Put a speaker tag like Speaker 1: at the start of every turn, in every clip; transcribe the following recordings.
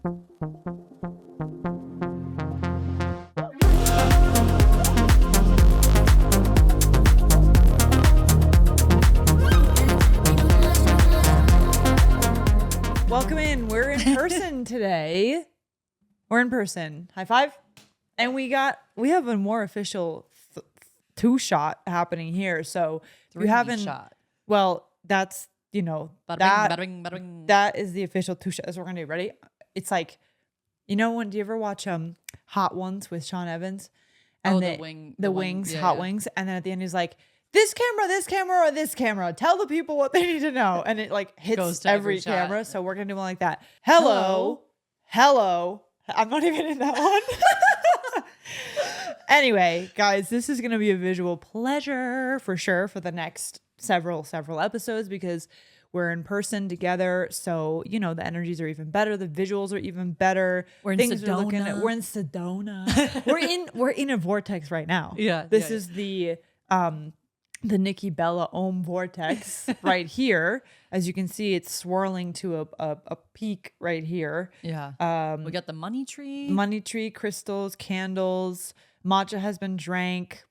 Speaker 1: Welcome in. We're in person today. We're in person. High five. And we have a more official two-shot happening here. So if you haven't
Speaker 2: shot.
Speaker 1: Well, that's,
Speaker 2: Bada
Speaker 1: that,
Speaker 2: bing, bada bing, bada bing.
Speaker 1: that is the official two-shot. That's what we're gonna do. Ready? It's like, when do you ever watch Hot Ones with Sean Evans? And
Speaker 2: the wings,
Speaker 1: Hot Wings, and then at the end he's like, this camera, or this camera. Tell the people what they need to know. And it like hits every camera. So we're going to do one like that. Hello. I'm not even in that one. Anyway, guys, this is going to be a visual pleasure for sure for the next several episodes because we're in person together. So, the energies are even better. The visuals are even better.
Speaker 2: We're in Sedona.
Speaker 1: We're in Sedona. we're in a vortex right now.
Speaker 2: Yeah.
Speaker 1: This is the Nikki Bella Ohm vortex right here. As you can see, it's swirling to a peak right here.
Speaker 2: Yeah. We got the money tree,
Speaker 1: crystals, candles, matcha has been drank,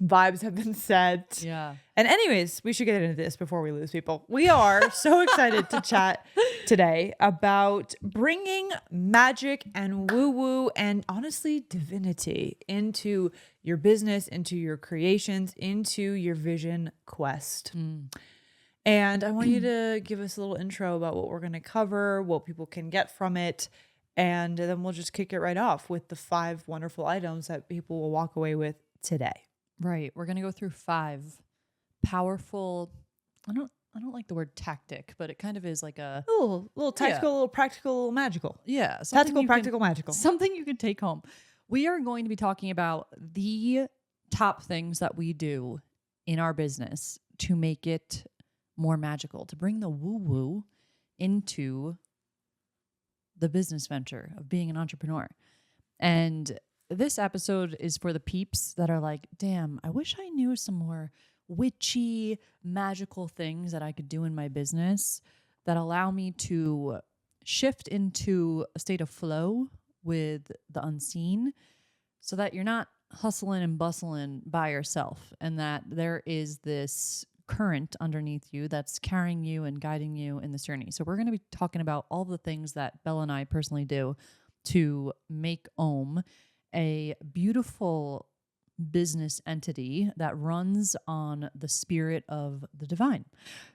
Speaker 1: vibes have been set.
Speaker 2: Yeah.
Speaker 1: And anyways, we should get into this before we lose people. We are so excited to chat today about bringing magic and woo-woo and honestly divinity into your business, into your creations, into your vision quest. And I want you to give us a little intro about what we're going to cover, what people can get from it. And then we'll just kick it right off with the 5 wonderful items that people will walk away with today.
Speaker 2: Right. We're going to go through 5 powerful, I don't like the word tactic, but it kind of is like a
Speaker 1: little tactical, little practical, little magical.
Speaker 2: Yeah.
Speaker 1: Tactical, practical, magical.
Speaker 2: Something you can take home. We are going to be talking about the top things that we do in our business to make it more magical, to bring the woo-woo into the business venture of being an entrepreneur. And this episode is for the peeps that are like, damn, I wish I knew some more witchy, magical things that I could do in my business that allow me to shift into a state of flow with the unseen so that you're not hustling and bustling by yourself and that there is this current underneath you that's carrying you and guiding you in this journey. So we're going to be talking about all the things that Bella and I personally do to make Ohm a beautiful business entity that runs on the spirit of the divine.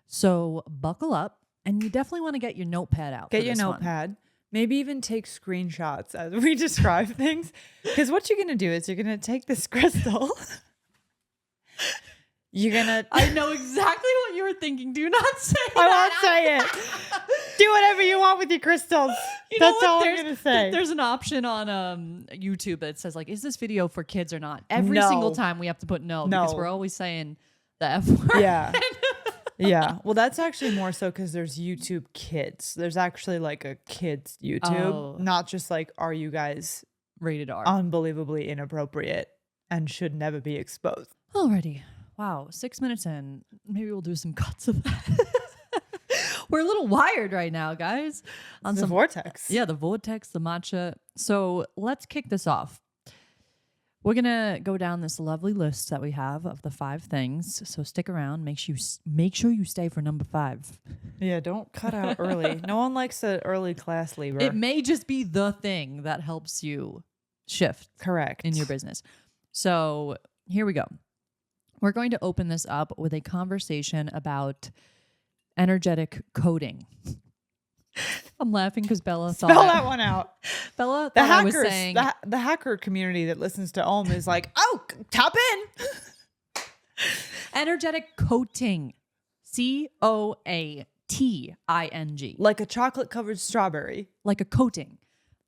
Speaker 2: So buckle up, and you definitely want to get your notepad out.
Speaker 1: Get your notepad. Maybe even take screenshots as we describe things. Because what you're going to do is you're going to take this crystal. You're going to...
Speaker 2: I know exactly what you were thinking. Do not say that.
Speaker 1: I won't say it. Do whatever you want with your crystals. That's all I'm going to say.
Speaker 2: There's an option on YouTube that says, like, is this video for kids or not? Every single time we have to put no because we're always saying the F word.
Speaker 1: Yeah. Yeah. Well, that's actually more so because there's YouTube Kids. There's actually like a kids YouTube, not just like, are you guys
Speaker 2: rated R?
Speaker 1: Unbelievably inappropriate and should never be exposed.
Speaker 2: Alrighty. Wow. 6 minutes in. Maybe we'll do some cuts of that. We're a little wired right now, guys.
Speaker 1: On the vortex.
Speaker 2: Yeah, the vortex, the matcha. So let's kick this off. We're going to go down this lovely list that we have of the 5 things. So stick around. Make sure you stay for number 5.
Speaker 1: Yeah, don't cut out early. No one likes an early class leaver.
Speaker 2: It may just be the thing that helps you shift.
Speaker 1: Correct.
Speaker 2: In your business. So here we go. We're going to open this up with a conversation about energetic coding. I'm laughing because Bella thought...
Speaker 1: Spell that one out.
Speaker 2: Bella thought I was saying...
Speaker 1: The hacker community that listens to Ohm is like, oh, tap in.
Speaker 2: Energetic coating. COATING.
Speaker 1: Like a chocolate covered strawberry.
Speaker 2: Like a coating.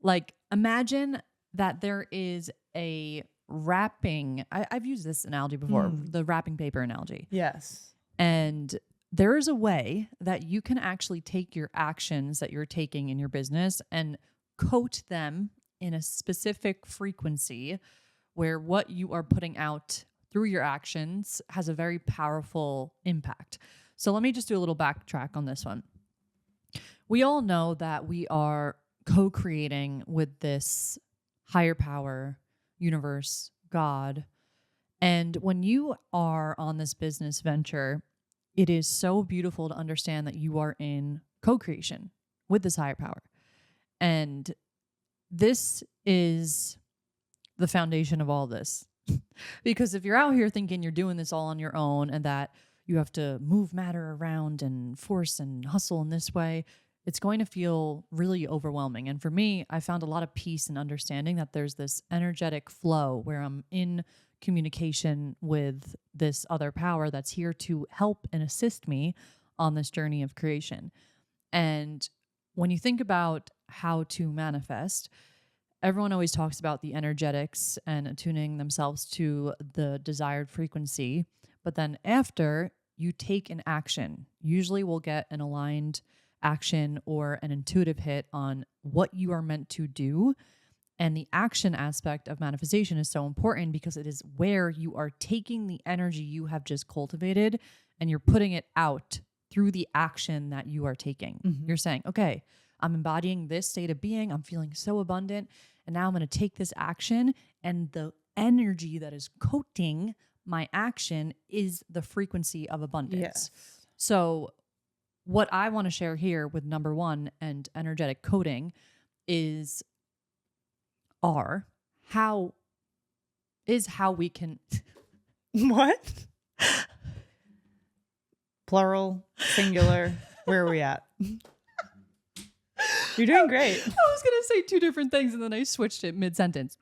Speaker 2: Like imagine that there is a wrapping... I've used this analogy before. The wrapping paper analogy.
Speaker 1: Yes.
Speaker 2: And... there is a way that you can actually take your actions that you're taking in your business and coat them in a specific frequency where what you are putting out through your actions has a very powerful impact. So let me just do a little backtrack on this one. We all know that we are co-creating with this higher power, universe, God. And when you are on this business venture, it is so beautiful to understand that you are in co-creation with this higher power. And this is the foundation of all this. Because if you're out here thinking you're doing this all on your own and that you have to move matter around and force and hustle in this way, it's going to feel really overwhelming. And for me, I found a lot of peace and understanding that there's this energetic flow where I'm in communication with this other power that's here to help and assist me on this journey of creation. And when you think about how to manifest, everyone always talks about the energetics and attuning themselves to the desired frequency. But then after you take an action, usually we'll get an aligned action or an intuitive hit on what you are meant to do. And the action aspect of manifestation is so important because it is where you are taking the energy you have just cultivated and you're putting it out through the action that you are taking.
Speaker 1: Mm-hmm.
Speaker 2: You're saying, okay, I'm embodying this state of being. I'm feeling so abundant. And now I'm going to take this action, and the energy that is coating my action is the frequency of abundance.
Speaker 1: Yes.
Speaker 2: So what I want to share here with number one and energetic coding is how we can
Speaker 1: What? Plural, singular. Where are we at? You're doing great.
Speaker 2: I was going to say two different things and then I switched it mid-sentence.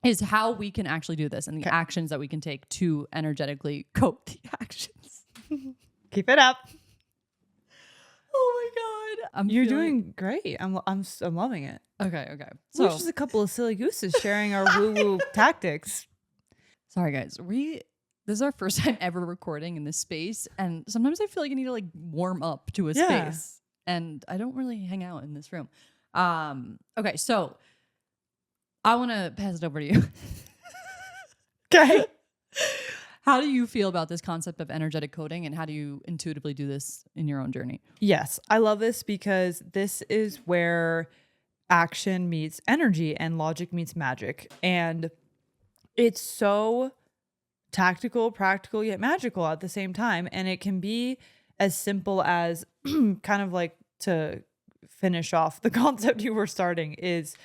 Speaker 2: Is how we can actually do this and the actions that we can take to energetically coat the actions.
Speaker 1: Keep it up.
Speaker 2: Oh my God.
Speaker 1: You're doing great. I'm loving it.
Speaker 2: Okay.
Speaker 1: So we're just a couple of silly gooses sharing our woo-woo tactics.
Speaker 2: Sorry guys. This is our first time ever recording in this space. And sometimes I feel like I need to warm up to a space. And I don't really hang out in this room. Okay, so I want to pass it over to you.
Speaker 1: Okay.
Speaker 2: How do you feel about this concept of energetic coding and how do you intuitively do this in your own journey?
Speaker 1: Yes, I love this because this is where action meets energy and logic meets magic. And it's so tactical, practical, yet magical at the same time. And it can be as simple as kind of to finish off the concept you were starting is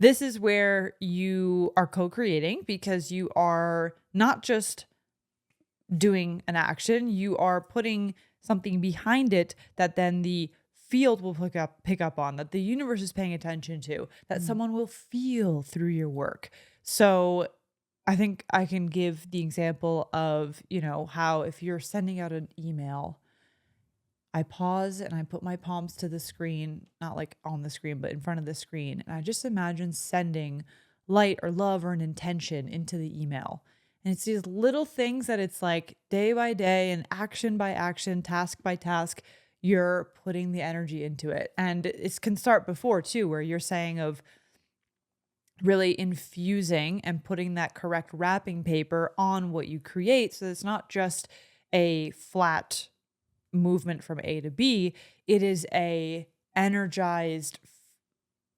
Speaker 1: this is where you are co-creating because you are not just doing an action, you are putting something behind it that then the field will pick up on, that the universe is paying attention to, that someone will feel through your work. So I think I can give the example of, how if you're sending out an email, I pause and I put my palms to the screen, not on the screen, but in front of the screen. And I just imagine sending light or love or an intention into the email. And it's these little things that it's day by day and action by action, task by task, you're putting the energy into it. And it can start before too, where you're saying of really infusing and putting that correct wrapping paper on what you create. So it's not just a flat movement from A to B. It is a energized,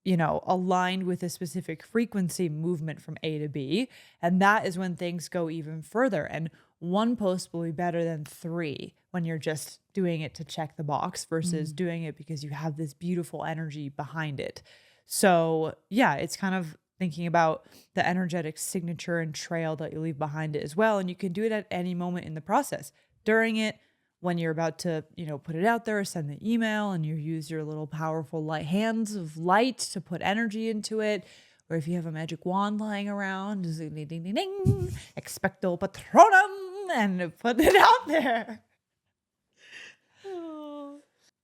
Speaker 1: aligned with a specific frequency movement from A to B. And that is when things go even further. And one post will be better than 3 when you're just doing it to check the box versus doing it because you have this beautiful energy behind it. So yeah, it's kind of thinking about the energetic signature and trail that you leave behind it as well. And you can do it at any moment in the process. During it, when you're about to, put it out there, send the email and you use your little powerful light hands of light to put energy into it. Or if you have a magic wand lying around, ding, ding, ding, ding, expecto patronum, and put it out there.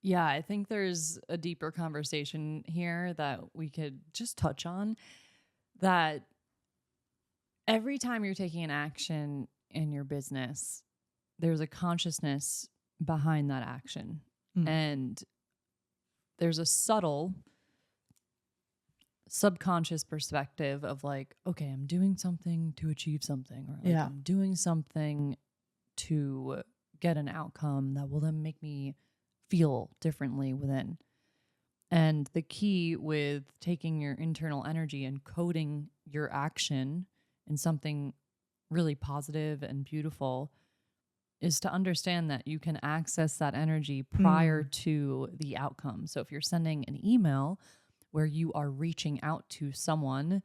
Speaker 2: Yeah, I think there's a deeper conversation here that we could just touch on. That every time you're taking an action in your business, there's a consciousness behind that action. And there's a subtle subconscious perspective of okay, I'm doing something to achieve something, or I'm doing something to get an outcome that will then make me feel differently within. And the key with taking your internal energy and coding your action in something really positive and beautiful is to understand that you can access that energy prior
Speaker 1: Mm.
Speaker 2: to the outcome. So if you're sending an email where you are reaching out to someone,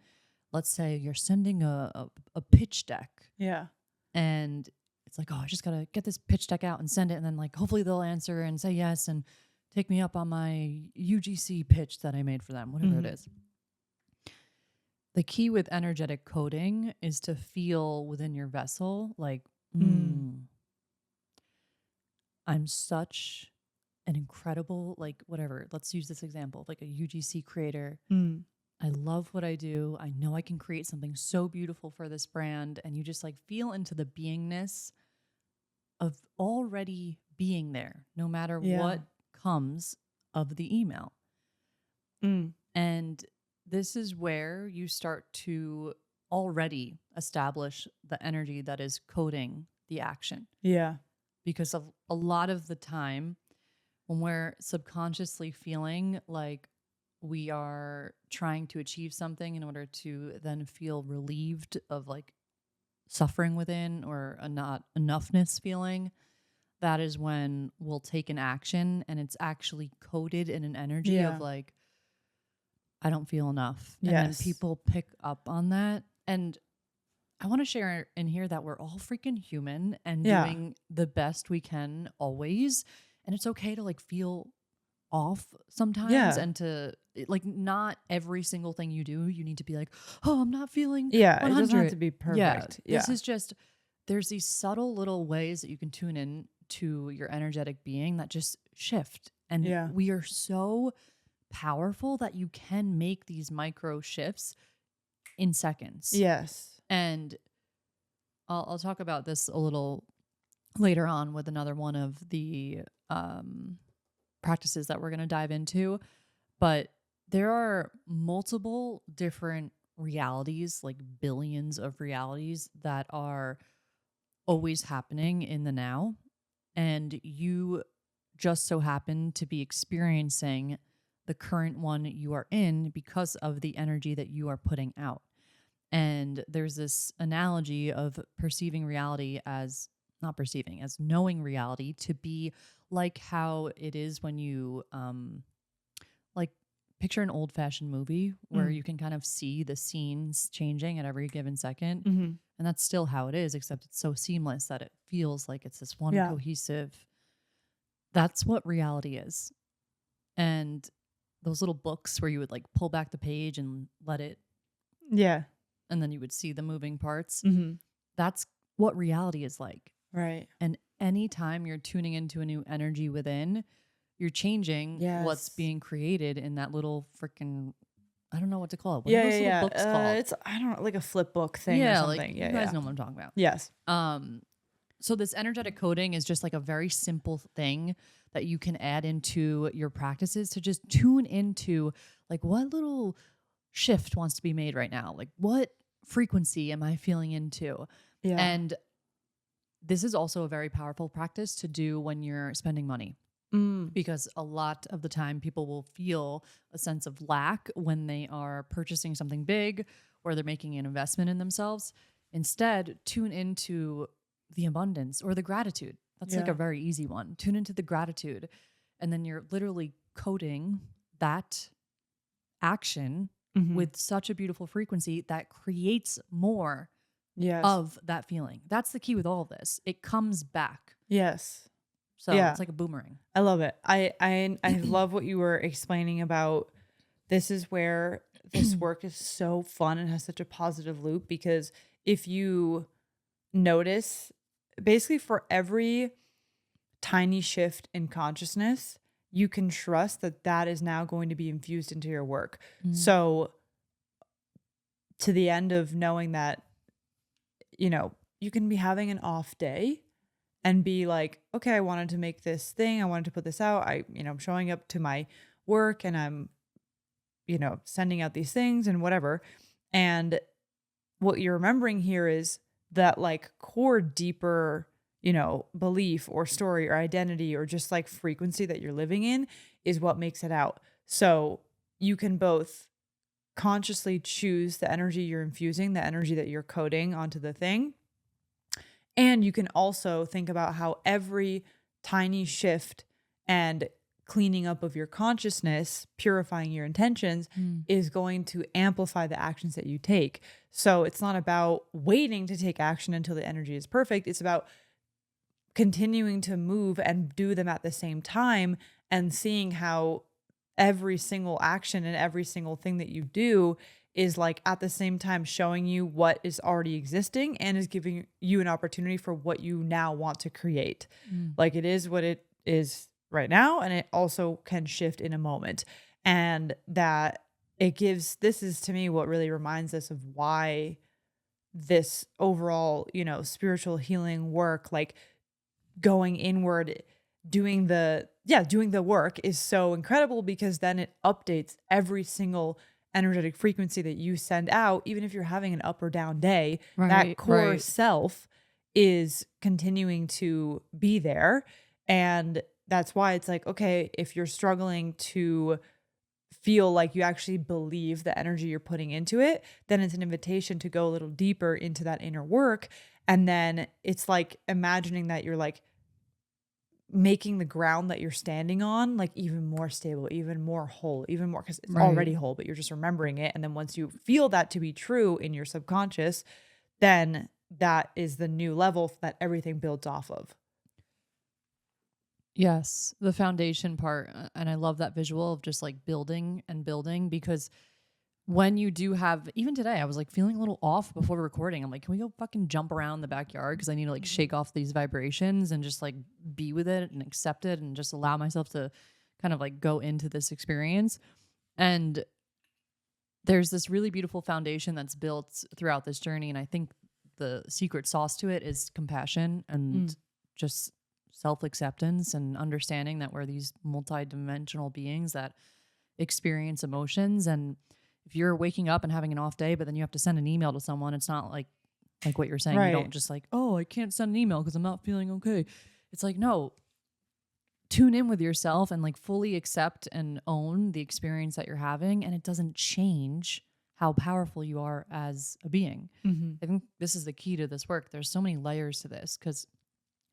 Speaker 2: let's say you're sending a pitch deck,
Speaker 1: Yeah.
Speaker 2: and it's like, oh, I just got to get this pitch deck out and send it. And then, like, hopefully they'll answer and say yes and take me up on my UGC pitch that I made for them, whatever it is. The key with energetic coding is to feel within your vessel like, I'm such an incredible, like, whatever. Let's use this example, like a UGC creator.
Speaker 1: Mm.
Speaker 2: I love what I do. I know I can create something so beautiful for this brand. And you just like feel into the beingness of already being there, no matter
Speaker 1: Yeah.
Speaker 2: what comes of the email.
Speaker 1: Mm.
Speaker 2: And this is where you start to already establish the energy that is coding the action.
Speaker 1: Yeah.
Speaker 2: Because of a lot of the time when we're subconsciously feeling like we are trying to achieve something in order to then feel relieved of like suffering within or a not enoughness feeling, that is when we'll take an action and it's actually coded in an energy
Speaker 1: Yeah.
Speaker 2: of like, I don't feel enough. And
Speaker 1: Yes.
Speaker 2: then people pick up on that. And I want to share in here that we're all freaking human and
Speaker 1: Yeah.
Speaker 2: doing the best we can always. And it's okay to like feel off sometimes
Speaker 1: Yeah.
Speaker 2: and to like not every single thing you do, you need to be like, oh, I'm not feeling
Speaker 1: Yeah.
Speaker 2: 100.
Speaker 1: It doesn't have to be perfect. Yeah.
Speaker 2: This is just, there's these subtle little ways that you can tune in to your energetic being that just shift. And
Speaker 1: Yeah.
Speaker 2: we are so powerful that you can make these micro shifts in seconds.
Speaker 1: Yes.
Speaker 2: And I'll talk about this a little later on with another one of the practices that we're going to dive into. But there are multiple different realities, like billions of realities that are always happening in the now. And you just so happen to be experiencing the current one you are in because of the energy that you are putting out. And there's this analogy of perceiving reality as not perceiving, as knowing reality to be like how it is when you like picture an old fashioned movie where you can kind of see the scenes changing at every given second.
Speaker 1: Mm-hmm.
Speaker 2: And that's still how it is, except it's so seamless that it feels like it's this one cohesive. That's what reality is. And those little books where you would like pull back the page and let it,
Speaker 1: Yeah.
Speaker 2: and then you would see the moving parts.
Speaker 1: Mm-hmm.
Speaker 2: That's what reality is like.
Speaker 1: Right.
Speaker 2: And anytime you're tuning into a new energy within, you're changing what's being created in that little freaking, I don't know what to call it. What are those little books called?
Speaker 1: It's, I don't know, like a flip book thing or something.
Speaker 2: Like, you guys know what I'm talking about.
Speaker 1: Yes.
Speaker 2: So this energetic coding is just like a very simple thing that you can add into your practices to just tune into like what little shift wants to be made right now. Like what frequency am I feeling into?
Speaker 1: Yeah.
Speaker 2: And this is also a very powerful practice to do when you're spending money. Because a lot of the time people will feel a sense of lack when they are purchasing something big or they're making an investment in themselves. Instead, tune into the abundance or the gratitude. That's like a very easy one. Tune into the gratitude. And then you're literally coding that action with such a beautiful frequency that creates more of that feeling. That's the key with all of this. It comes back.
Speaker 1: Yes.
Speaker 2: So it's like a boomerang.
Speaker 1: I love it. I love what you were explaining about. This is where this work is so fun and has such a positive loop, because if you notice, basically for every tiny shift in consciousness, you can trust that that is now going to be infused into your work. So to the end of knowing that, you know, you can be having an off day and be like, okay, I wanted to make this thing. I wanted to put this out. I'm showing up to my work and I'm, sending out these things and whatever. And what you're remembering here is that like core deeper, belief or story or identity or just like frequency that you're living in is what makes it out. So you can both consciously choose the energy you're infusing, the energy that you're coding onto the thing. And you can also think about how every tiny shift and cleaning up of your consciousness, purifying your intentions, is going to amplify the actions that you take. So it's not about waiting to take action until the energy is perfect. It's about continuing to move and do them at the same time and seeing how every single action and every single thing that you do is like at the same time showing you what is already existing and is giving you an opportunity for what you now want to create. Like it is what it is right now, and it also can shift in a moment. And that it gives, this is to me what really reminds us of why this overall, spiritual healing work, like going inward, doing the work is so incredible, because then it updates every single energetic frequency that you send out. Even if you're having an up or down day, that core self is continuing to be there. And that's why it's like, okay, if you're struggling to feel like you actually believe the energy you're putting into it, then it's an invitation to go a little deeper into that inner work. And then it's like imagining that you're like making the ground that you're standing on like even more stable, even more whole, even more, because it's already whole, but you're just remembering it. And then once you feel that to be true in your subconscious, then that is the new level that everything builds off of.
Speaker 2: Yes, the foundation part. And I love that visual of just like building and building, because when you do have, even today, I was like feeling a little off before recording. I'm like, can we go fucking jump around the backyard? Because I need to like shake off these vibrations and just like be with it and accept it and just allow myself to kind of like go into this experience. And there's this really beautiful foundation that's built throughout this journey. And I think the secret sauce to it is compassion and just self-acceptance and understanding that we're these multi-dimensional beings that experience emotions. And if you're waking up and having an off day, but then you have to send an email to someone, it's not like what you're saying. You don't just like, oh, I can't send an email because I'm not feeling okay. It's like, no, tune in with yourself and like fully accept and own the experience that you're having. And it doesn't change how powerful you are as a being. I think this is the key to this work. There's so many layers to this, because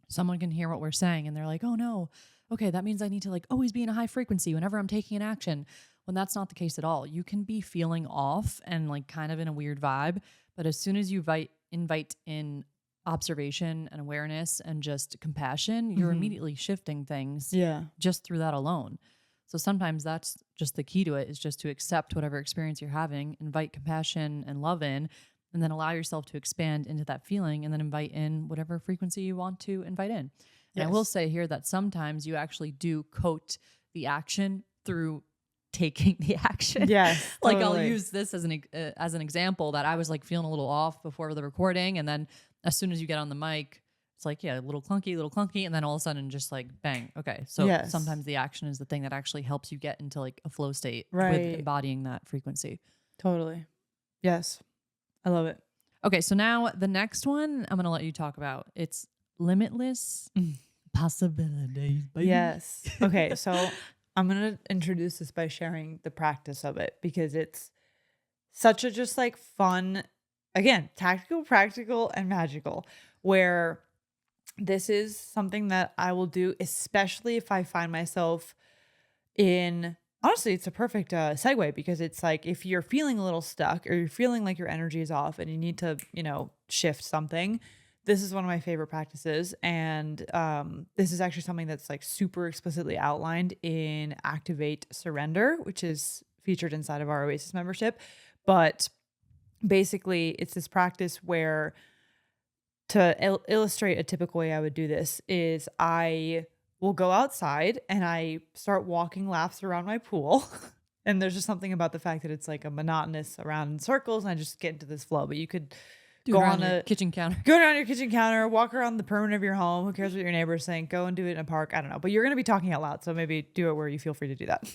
Speaker 2: someone can hear what we're saying and they're like, oh no, okay, that means I need to like always be in a high frequency whenever I'm taking an action. When that's not the case at all. You can be feeling off and like kind of in a weird vibe, but as soon as you invite in observation and awareness and just compassion, you're immediately shifting things just through that alone. So sometimes that's just the key to it, is just to accept whatever experience you're having, invite compassion and love in, and then allow yourself to expand into that feeling, and then invite in whatever frequency you want to invite in. And I will say here that sometimes you actually do coat the action through taking the action.
Speaker 1: Yes.
Speaker 2: Like
Speaker 1: totally.
Speaker 2: I'll use this as an example that I was like feeling a little off before the recording. And then as soon as you get on the mic, it's like, yeah, a little clunky. And then all of a sudden just like, bang. Okay. So sometimes the action is the thing that actually helps you get into like a flow state with embodying that frequency.
Speaker 1: Totally. Yes. I love it.
Speaker 2: Okay. So now the next one I'm going to let you talk about. It's Limitless Possibilities. Baby.
Speaker 1: Yes. Okay. So I'm going to introduce this by sharing the practice of it, because it's such a just like fun, again, tactical, practical, and magical, where this is something that I will do, especially if I find myself in, honestly, it's a perfect segue, because it's like if you're feeling a little stuck or you're feeling like your energy is off and you need to, shift something. This is one of my favorite practices. And this is actually something that's like super explicitly outlined in Activate Surrender, which is featured inside of our Oasis membership. But basically, it's this practice where, to illustrate a typical way I would do this, is I will go outside and I start walking laps around my pool. And there's just something about the fact that it's like a monotonous around in circles, and I just get into this flow. But you could go on a
Speaker 2: kitchen counter.
Speaker 1: Go around your kitchen counter, walk around the perimeter of your home. Who cares what your neighbors think? Go and do it in a park. I don't know. But you're going to be talking out loud. So maybe do it where you feel free to do that.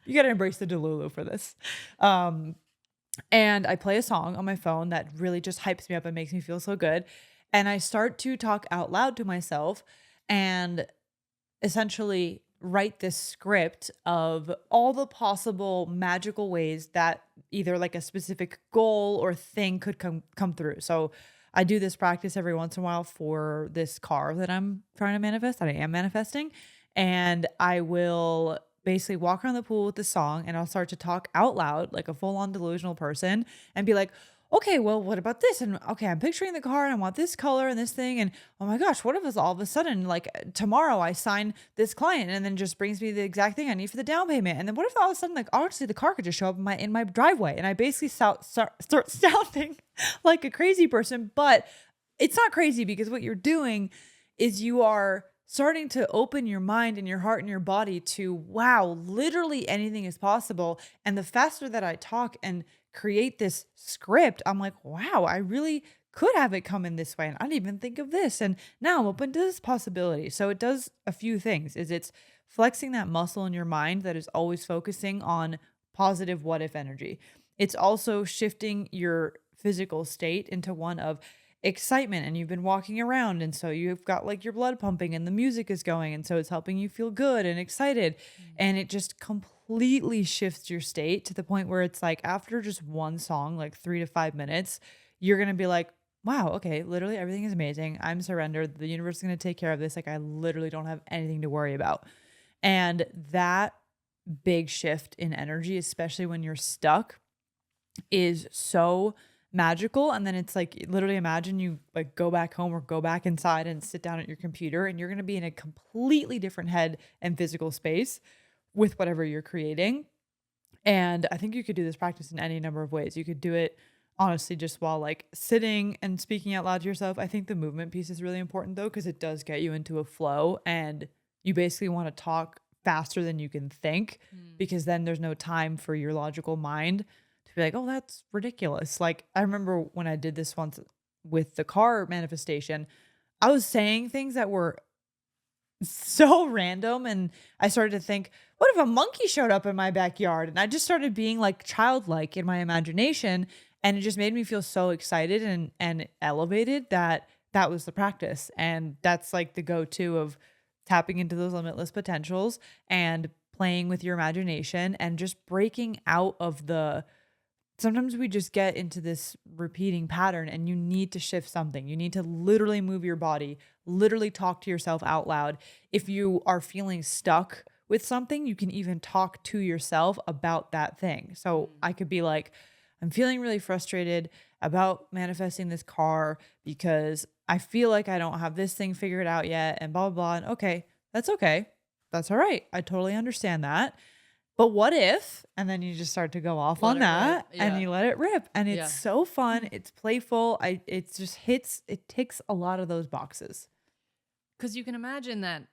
Speaker 1: You got to embrace the Delulu for this. And I play a song on my phone that really just hypes me up and makes me feel so good. And I start to talk out loud to myself and essentially write this script of all the possible magical ways that either like a specific goal or thing could come through. So I do this practice every once in a while for this car that I'm trying to manifest, that I am manifesting. And I will basically walk around the pool with the song and I'll start to talk out loud like a full on delusional person and be like, okay, well, what about this? And okay, I'm picturing the car and I want this color and this thing. And oh my gosh, what if it's all of a sudden, like tomorrow I sign this client and then just brings me the exact thing I need for the down payment. And then what if all of a sudden, like honestly, the car could just show up in my driveway and I basically start sounding like a crazy person, but it's not crazy because what you're doing is you are starting to open your mind and your heart and your body to, wow, literally anything is possible. And the faster that I talk and create this script, I'm like, wow, I really could have it come in this way. And I didn't even think of this. And now I'm open to this possibility. So it does a few things. It's flexing that muscle in your mind that is always focusing on positive what if energy. It's also shifting your physical state into one of excitement, and you've been walking around and so you've got like your blood pumping and the music is going and so it's helping you feel good and excited, and it just completely shifts your state to the point where it's like after just one song, like 3 to 5 minutes, you're going to be like, wow, okay, literally everything is amazing. I'm surrendered. The universe is going to take care of this. Like I literally don't have anything to worry about. And that big shift in energy, especially when you're stuck, is so magical. And then it's like literally imagine you like go back home or go back inside and sit down at your computer and you're going to be in a completely different head and physical space with whatever you're creating. And I think you could do this practice in any number of ways. You could do it honestly just while like sitting and speaking out loud to yourself. I think the movement piece is really important though, because it does get you into a flow and you basically want to talk faster than you can think, because then there's no time for your logical mind be like, oh, that's ridiculous. Like I remember when I did this once with the car manifestation, I was saying things that were so random. And I started to think, what if a monkey showed up in my backyard? And I just started being like childlike in my imagination. And it just made me feel so excited and elevated that was the practice. And that's like the go-to of tapping into those limitless potentials and playing with your imagination and just breaking out of sometimes we just get into this repeating pattern and you need to shift something. You need to literally move your body, literally talk to yourself out loud. If you are feeling stuck with something, you can even talk to yourself about that thing. So I could be like, I'm feeling really frustrated about manifesting this car because I feel like I don't have this thing figured out yet and blah, blah, blah. And okay. That's all right. I totally understand that. But what if, and then you just start to go off on that and you let it rip. And it's so fun. It's playful. It ticks a lot of those boxes.
Speaker 2: Because you can imagine that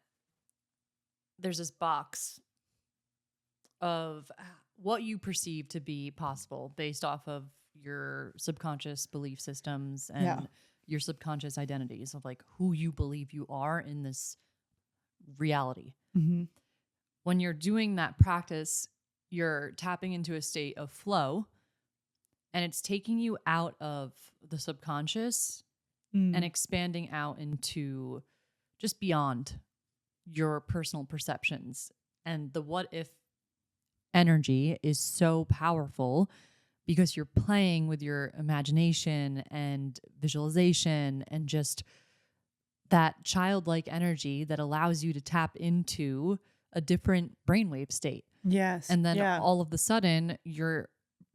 Speaker 2: there's this box of what you perceive to be possible based off of your subconscious belief systems and your subconscious identities of like who you believe you are in this reality. Mm-hmm. When you're doing that practice, you're tapping into a state of flow and it's taking you out of the subconscious and expanding out into just beyond your personal perceptions. And the what if energy is so powerful because you're playing with your imagination and visualization and just that childlike energy that allows you to tap into a different brainwave state.
Speaker 1: Yes.
Speaker 2: And then all of a sudden you're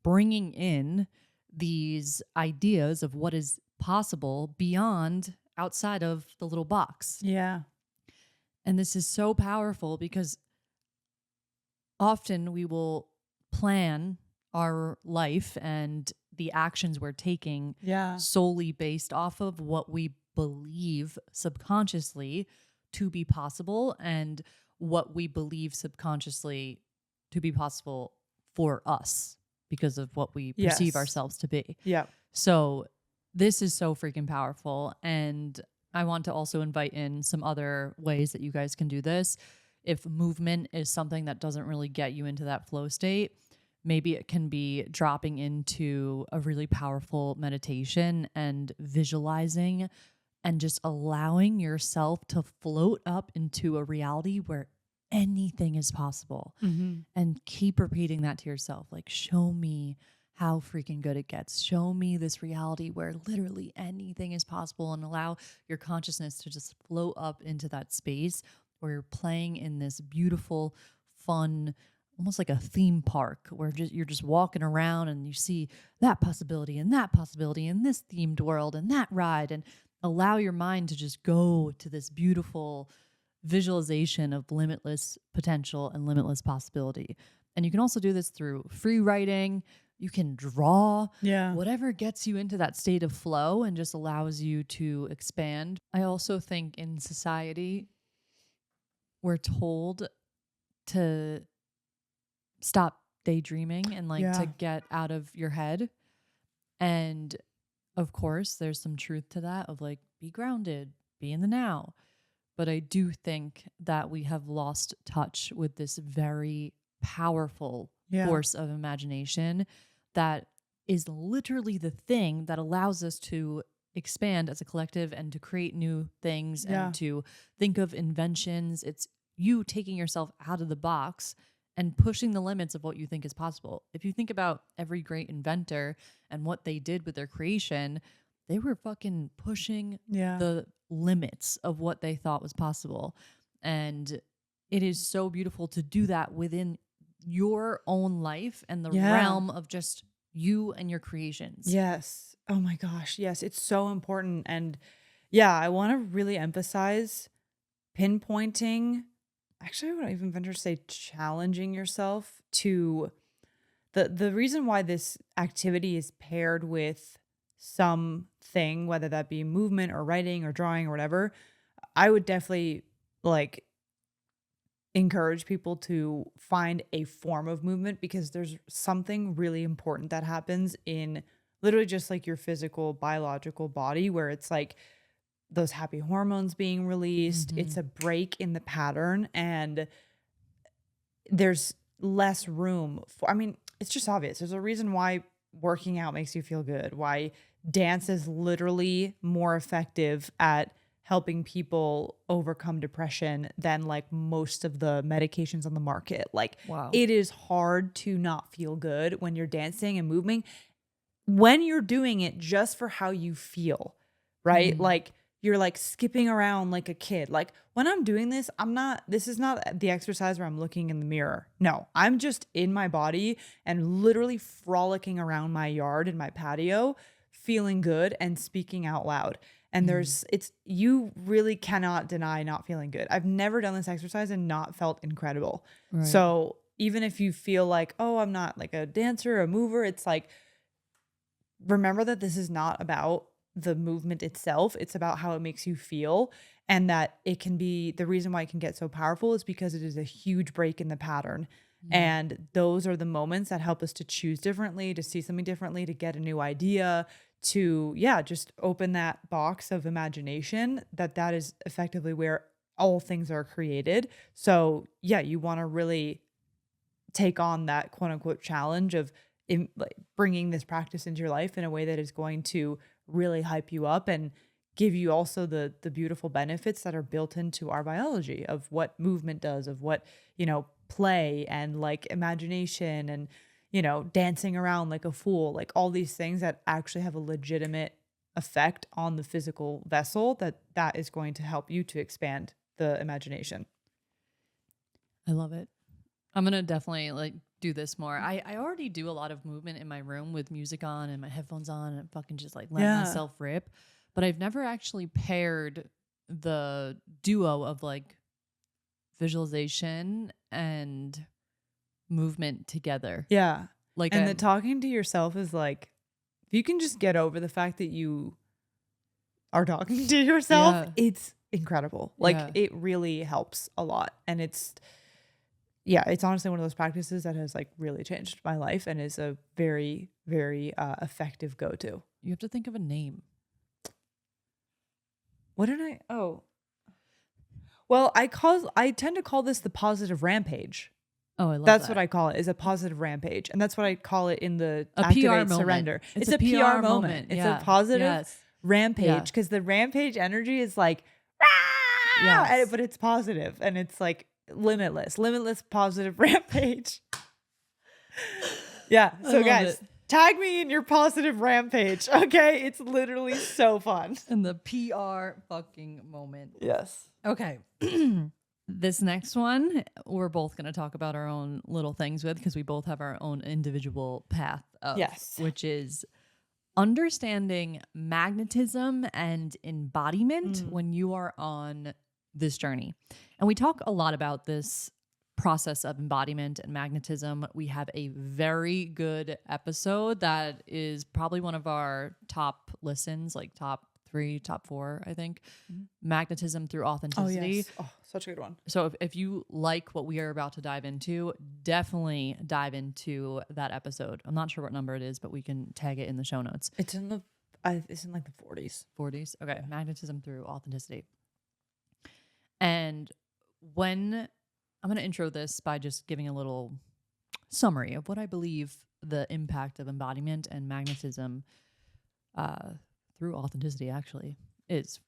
Speaker 2: bringing in these ideas of what is possible beyond outside of the little box.
Speaker 1: Yeah.
Speaker 2: And this is so powerful because often we will plan our life and the actions we're taking solely based off of what we believe subconsciously to be possible and what we believe subconsciously to be possible for us because of what we perceive ourselves to be.
Speaker 1: Yeah.
Speaker 2: So this is so freaking powerful. And I want to also invite in some other ways that you guys can do this. If movement is something that doesn't really get you into that flow state, maybe it can be dropping into a really powerful meditation and visualizing and just allowing yourself to float up into a reality where anything is possible. And keep repeating that to yourself. Like, show me how freaking good it gets. Show me this reality where literally anything is possible, and allow your consciousness to just float up into that space where you're playing in this beautiful, fun, almost like a theme park where you're just walking around and you see that possibility and this themed world and that ride, and allow your mind to just go to this beautiful visualization of limitless potential and limitless possibility. And you can also do this through free writing. You can draw, whatever gets you into that state of flow and just allows you to expand. I also think in society, we're told to stop daydreaming and like to get out of your head. And of course, there's some truth to that of like, be grounded, be in the now. But I do think that we have lost touch with this very powerful force of imagination that is literally the thing that allows us to expand as a collective and to create new things and to think of inventions. It's you taking yourself out of the box and pushing the limits of what you think is possible. If you think about every great inventor and what they did with their creation, they were fucking pushing the limits of what they thought was possible. And it is so beautiful to do that within your own life and the realm of just you and your creations.
Speaker 1: Yes. Oh my gosh. Yes. It's so important. And I want to really emphasize pinpointing, actually, I would even venture to say challenging yourself to the reason why this activity is paired with something, whether that be movement or writing or drawing or whatever. I would definitely like encourage people to find a form of movement, because there's something really important that happens in literally just like your physical biological body, where it's like those happy hormones being released. It's a break in the pattern, and there's less room for, I mean, it's just obvious. There's a reason why working out makes you feel good, why dance is literally more effective at helping people overcome depression than like most of the medications on the market. Like, it is hard to not feel good when you're dancing and moving, when you're doing it just for how you feel, right? Like, you're like skipping around like a kid. Like, when I'm doing this, this is not the exercise where I'm looking in the mirror. No, I'm just in my body and literally frolicking around my yard and my patio, feeling good and speaking out loud. And you really cannot deny not feeling good. I've never done this exercise and not felt incredible. Right. So even if you feel like, oh, I'm not like a dancer or a mover, it's like, remember that this is not about the movement itself. It's about how it makes you feel. And that it can be, the reason why it can get so powerful is because it is a huge break in the pattern. And those are the moments that help us to choose differently, to see something differently, to get a new idea, to, just open that box of imagination, that is effectively where all things are created. So you want to really take on that quote unquote challenge of bringing this practice into your life in a way that is going to really hype you up and give you also the beautiful benefits that are built into our biology of what movement does, of what, play and like imagination and, dancing around like a fool, like all these things that actually have a legitimate effect on the physical vessel that is going to help you to expand the imagination.
Speaker 2: I love it. I'm going to definitely like do this more. I already do a lot of movement in my room with music on and my headphones on and fucking just like letting myself rip. But I've never actually paired the duo of like visualization and movement together.
Speaker 1: Yeah. Like, and the talking to yourself is like, if you can just get over the fact that you are talking to yourself, it's incredible. Like, it really helps a lot. And it's honestly one of those practices that has like really changed my life and is a very, very effective go-to.
Speaker 2: You have to think of a name.
Speaker 1: What did I? Oh, well, I tend to call this the Positive Rampage.
Speaker 2: Oh, I love
Speaker 1: That's what I call it, is a positive rampage. And that's what I call it in the
Speaker 2: a
Speaker 1: Activate
Speaker 2: PR
Speaker 1: Surrender.
Speaker 2: Moment.
Speaker 1: It's a PR moment. It's a positive
Speaker 2: Yes.
Speaker 1: rampage, because the rampage energy is like, but it's positive. And it's like Limitless Positive Rampage. Yeah.
Speaker 2: I
Speaker 1: So
Speaker 2: love
Speaker 1: guys,
Speaker 2: it.
Speaker 1: tag me in your Positive Rampage. Okay. It's literally so fun.
Speaker 2: And the PR fucking moment.
Speaker 1: Yes.
Speaker 2: Okay. This next one, we're both going to talk about our own little things with, because we both have our own individual path of,
Speaker 1: Yes.
Speaker 2: which is understanding magnetism and embodiment when you are on this journey. And we talk a lot about this process of embodiment and magnetism. We have a very good episode that is probably one of our top listens, like top 3, top 4, I think. Magnetism through
Speaker 1: Oh,
Speaker 2: authenticity.
Speaker 1: yes. Oh, such a good one.
Speaker 2: So if you like what we are about to dive into, definitely dive into that episode. I'm not sure what number it is, but we can tag it in the show notes.
Speaker 1: It's in the, it's in like the 40s.
Speaker 2: 40s. Okay. Magnetism through authenticity. And when I'm going to intro this by just giving a little summary of what I believe the impact of embodiment and magnetism through authenticity actually is,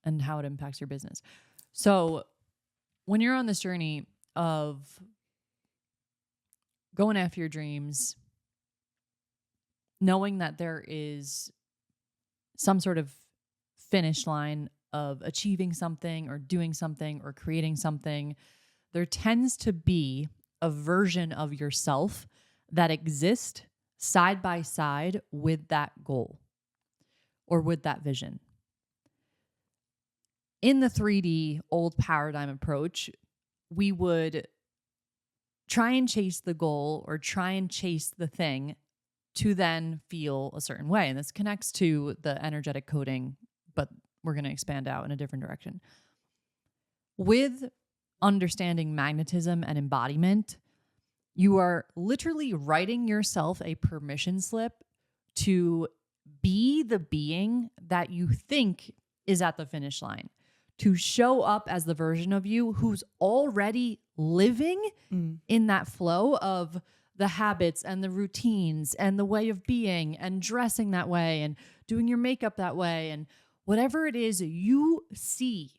Speaker 2: and how it impacts your business. So when you're on this journey of going after your dreams, knowing that there is some sort of finish line of achieving something or doing something or creating something, there tends to be a version of yourself that exists side by side with that goal or with that vision. In the 3D old paradigm approach, we would try and chase the goal or try and chase the thing to then feel a certain way. And this connects to the energetic coding, but we're going to expand out in a different direction. With understanding magnetism and embodiment, you are literally writing yourself a permission slip to be the being that you think is at the finish line, to show up as the version of you who's already living in that flow of the habits and the routines and the way of being and dressing that way and doing your makeup that way and whatever it is you see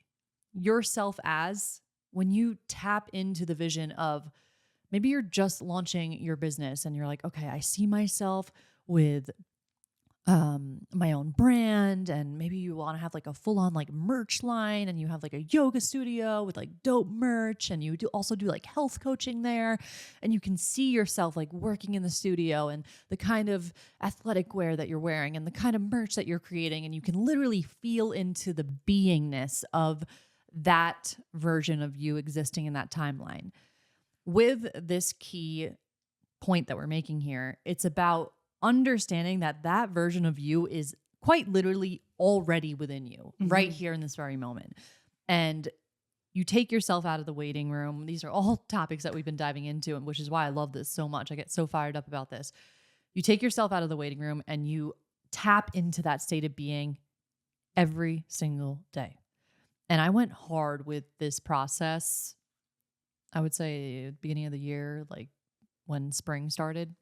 Speaker 2: yourself as when you tap into the vision of maybe you're just launching your business and you're like, okay, I see myself with my own brand, and maybe you want to have like a full-on like merch line, and you have like a yoga studio with like dope merch, and you also do like health coaching there, and you can see yourself like working in the studio and the kind of athletic wear that you're wearing and the kind of merch that you're creating, and you can literally feel into the beingness of that version of you existing in that timeline. With this key point that we're making here, it's about understanding that that version of you is quite literally already within you right here in this very moment. And you take yourself out of the waiting room. These are all topics that we've been diving into, and which is why I love this so much. I get so fired up about this. You take yourself out of the waiting room and you tap into that state of being every single day. And I went hard with this process, I would say beginning of the year, like when spring started.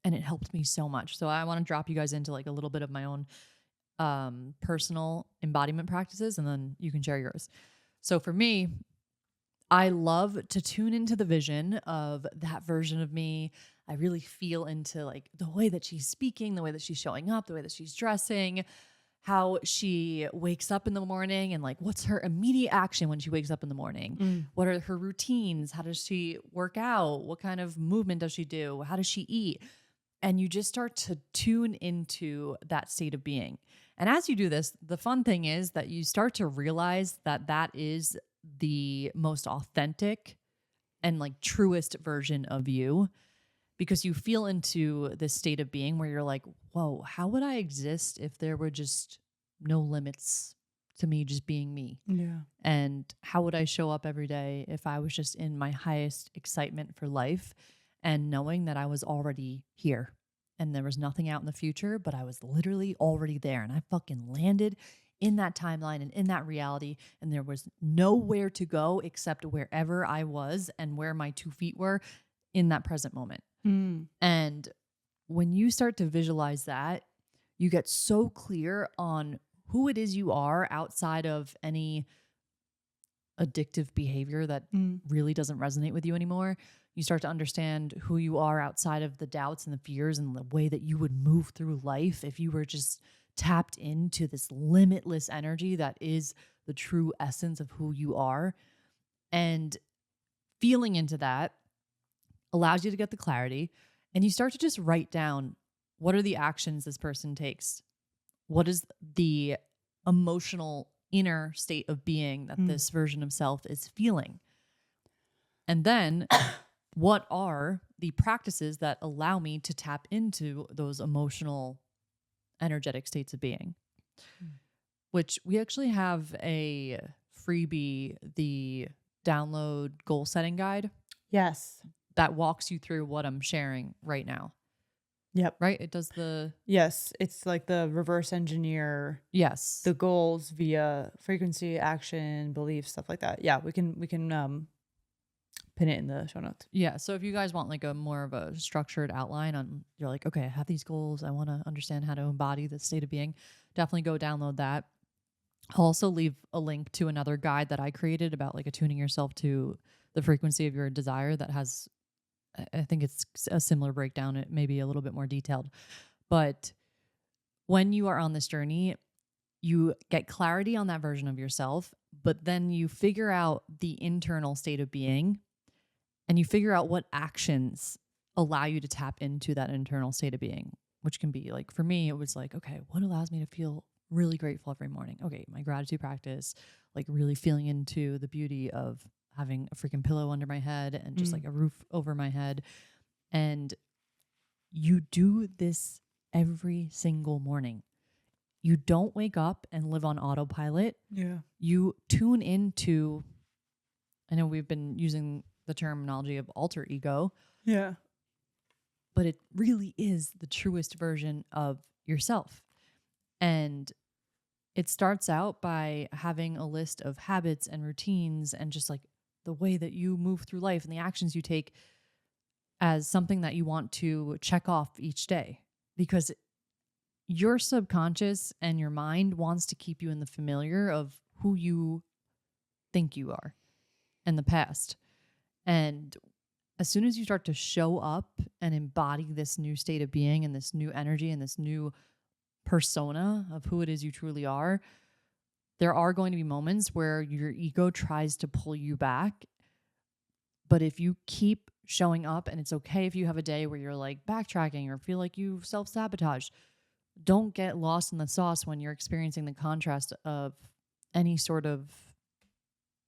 Speaker 2: And it helped me so much. So I want to drop you guys into like a little bit of my own personal embodiment practices, and then you can share yours. So for me, I love to tune into the vision of that version of me. I really feel into like the way that she's speaking, the way that she's showing up, the way that she's dressing, how she wakes up in the morning, and like what's her immediate action when she wakes up in the morning? What are her routines? How does she work out? What kind of movement does she do? How does she eat? And you just start to tune into that state of being. And as you do this, the fun thing is that you start to realize that that is the most authentic and like truest version of you, because you feel into this state of being where you're like, whoa, how would I exist if there were just no limits to me just being me?
Speaker 1: Yeah.
Speaker 2: And how would I show up every day if I was just in my highest excitement for life and knowing that I was already here and there was nothing out in the future, but I was literally already there, and I fucking landed in that timeline and in that reality, and there was nowhere to go except wherever I was and where my 2 feet were in that present moment. And when you start to visualize that, you get so clear on who it is you are outside of any addictive behavior that really doesn't resonate with you anymore. You start to understand who you are outside of the doubts and the fears and the way that you would move through life if you were just tapped into this limitless energy that is the true essence of who you are. And feeling into that allows you to get the clarity, and you start to just write down, what are the actions this person takes? What is the emotional inner state of being that this version of self is feeling? And then what are the practices that allow me to tap into those emotional, energetic states of being? Which we actually have a freebie, the download goal setting guide.
Speaker 1: Yes.
Speaker 2: That walks you through what I'm sharing right now.
Speaker 1: Yep.
Speaker 2: Right? It does the...
Speaker 1: Yes. It's like the reverse engineer.
Speaker 2: Yes.
Speaker 1: The goals via frequency, action, belief, stuff like that. Yeah. We can pin it in the show notes.
Speaker 2: Yeah. So if you guys want like a more of a structured outline on, you're like, okay, I have these goals, I want to understand how to embody the state of being, definitely go download that. I'll also leave a link to another guide that I created about like attuning yourself to the frequency of your desire that has, I think it's a similar breakdown. It may be a little bit more detailed. But when you are on this journey, you get clarity on that version of yourself, but then you figure out the internal state of being, and you figure out what actions allow you to tap into that internal state of being, which can be like, for me, it was like, okay, what allows me to feel really grateful every morning? Okay, my gratitude practice, like really feeling into the beauty of having a freaking pillow under my head and just like a roof over my head. And you do this every single morning. You don't wake up and live on autopilot.
Speaker 1: Yeah.
Speaker 2: You tune into, I know we've been using the terminology of alter ego.
Speaker 1: Yeah.
Speaker 2: But it really is the truest version of yourself. And it starts out by having a list of habits and routines and just like the way that you move through life and the actions you take as something that you want to check off each day, because your subconscious and your mind wants to keep you in the familiar of who you think you are in the past. And as soon as you start to show up and embody this new state of being and this new energy and this new persona of who it is you truly are, there are going to be moments where your ego tries to pull you back. But if you keep showing up, and it's okay if you have a day where you're like backtracking or feel like you've self-sabotaged, don't get lost in the sauce when you're experiencing the contrast of any sort of,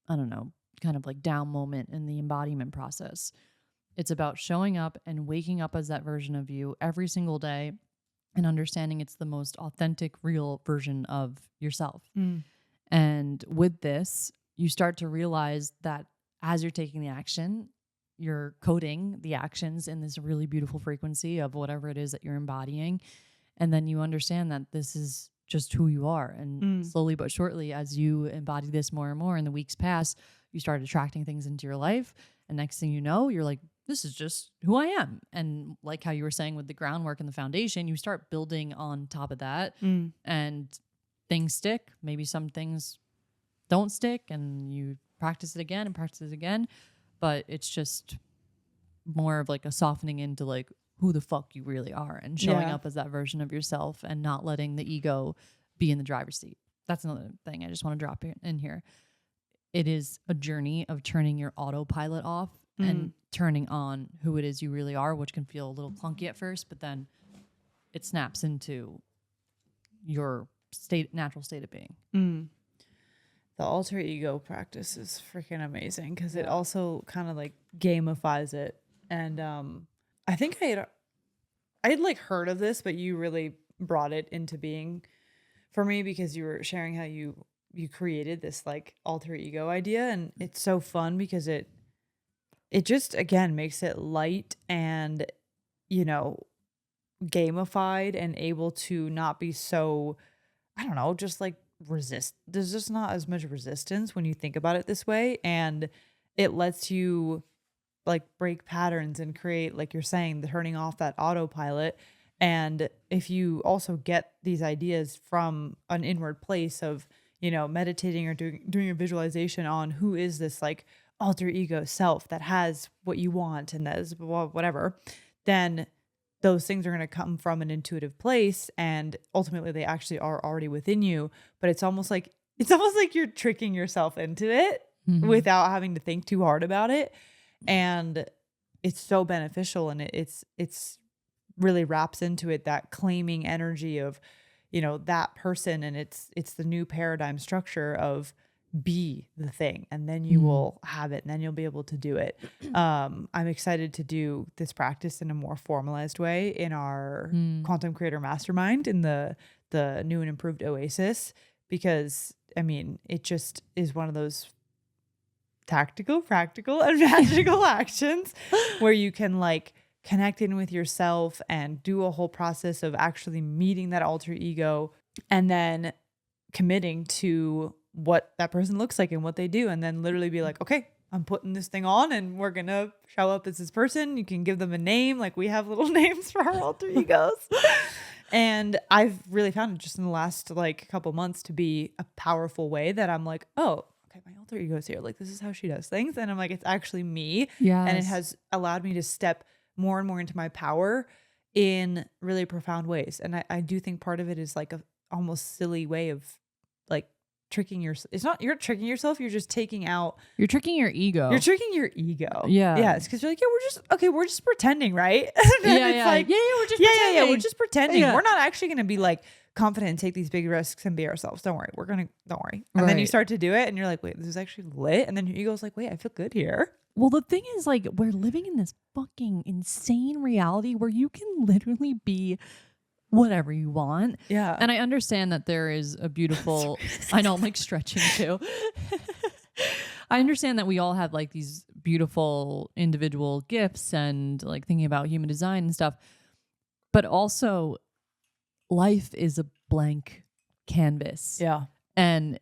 Speaker 2: I don't know, kind of like down moment in the embodiment process. It's about showing up and waking up as that version of you every single day and understanding it's the most authentic, real version of yourself. And with this, you start to realize that as you're taking the action, you're coding the actions in this really beautiful frequency of whatever it is that you're embodying. And then you understand that this is just who you are. And slowly but shortly, as you embody this more and more and the weeks pass, you start attracting things into your life. And next thing you know, you're like, this is just who I am. And like how you were saying with the groundwork and the foundation, you start building on top of that and things stick. Maybe some things don't stick and you practice it again and practice it again. But it's just more of like a softening into like who the fuck you really are and showing up as that version of yourself and not letting the ego be in the driver's seat. That's another thing I just want to drop in here. It is a journey of turning your autopilot off and turning on who it is you really are, which can feel a little clunky at first, but then it snaps into your natural state of being.
Speaker 1: The alter ego practice is freaking amazing because it also kind of like gamifies it. And I think I had like heard of this, but you really brought it into being for me because you were sharing how you created this like alter ego idea. And it's so fun because it just, again, makes it light and, you know, gamified and able to not be so, I don't know, just like there's just not as much resistance when you think about it this way. And it lets you like break patterns and create, like you're saying, the turning off that autopilot. And if you also get these ideas from an inward place of, meditating or doing a visualization on who is this like alter ego self that has what you want and that is whatever, then those things are going to come from an intuitive place, and ultimately they actually are already within you. But it's almost like you're tricking yourself into it without having to think too hard about it. And it's so beneficial, and it's really wraps into it that claiming energy of, that person. And it's the new paradigm structure of be the thing, and then you will have it, and then you'll be able to do it. I'm excited to do this practice in a more formalized way in our Quantum Creator Mastermind in the new and improved Oasis, because it just is one of those tactical, practical, and magical actions where you can like connect in with yourself and do a whole process of actually meeting that alter ego and then committing to what that person looks like and what they do, and then literally be like, okay, I'm putting this thing on and we're going to show up as this person. You can give them a name. Like we have little names for our alter egos. And I've really found it just in the last like couple months to be a powerful way that I'm like, oh, okay, my alter ego's here. Like this is how she does things. And I'm like, it's actually me.
Speaker 2: Yes.
Speaker 1: And it has allowed me to step more and more into my power in really profound ways. And I do think part of it is like a almost silly way of like tricking yourself. It's not, you're tricking yourself. You're just taking out.
Speaker 2: You're tricking your ego.
Speaker 1: You're tricking your ego.
Speaker 2: Yeah.
Speaker 1: Yes. Because you're like, we're just pretending, right?
Speaker 2: We're just pretending.
Speaker 1: Yeah, we're just pretending.
Speaker 2: Yeah.
Speaker 1: We're not actually going to be like confident and take these big risks and be ourselves. Don't worry. Don't worry. And then you start to do it and you're like, wait, this is actually lit. And then your ego's like, wait, I feel good here.
Speaker 2: Well, the thing is, like, we're living in this fucking insane reality where you can literally be whatever you want.
Speaker 1: Yeah.
Speaker 2: And I understand that there is a beautiful, I know I'm like stretching too. I understand that we all have like these beautiful individual gifts and like thinking about human design and stuff, but also life is a blank canvas.
Speaker 1: Yeah.
Speaker 2: And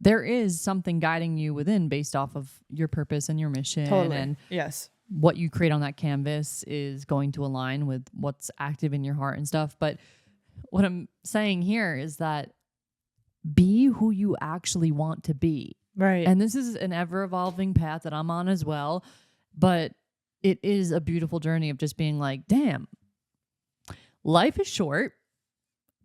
Speaker 2: there is something guiding you within based off of your purpose and your mission.
Speaker 1: Totally.
Speaker 2: And
Speaker 1: yes.
Speaker 2: what you create on that canvas is going to align with what's active in your heart and stuff. But what I'm saying here is that be who you actually want to be.
Speaker 1: Right.
Speaker 2: And this is an ever evolving path that I'm on as well. But it is a beautiful journey of just being like, damn, life is short.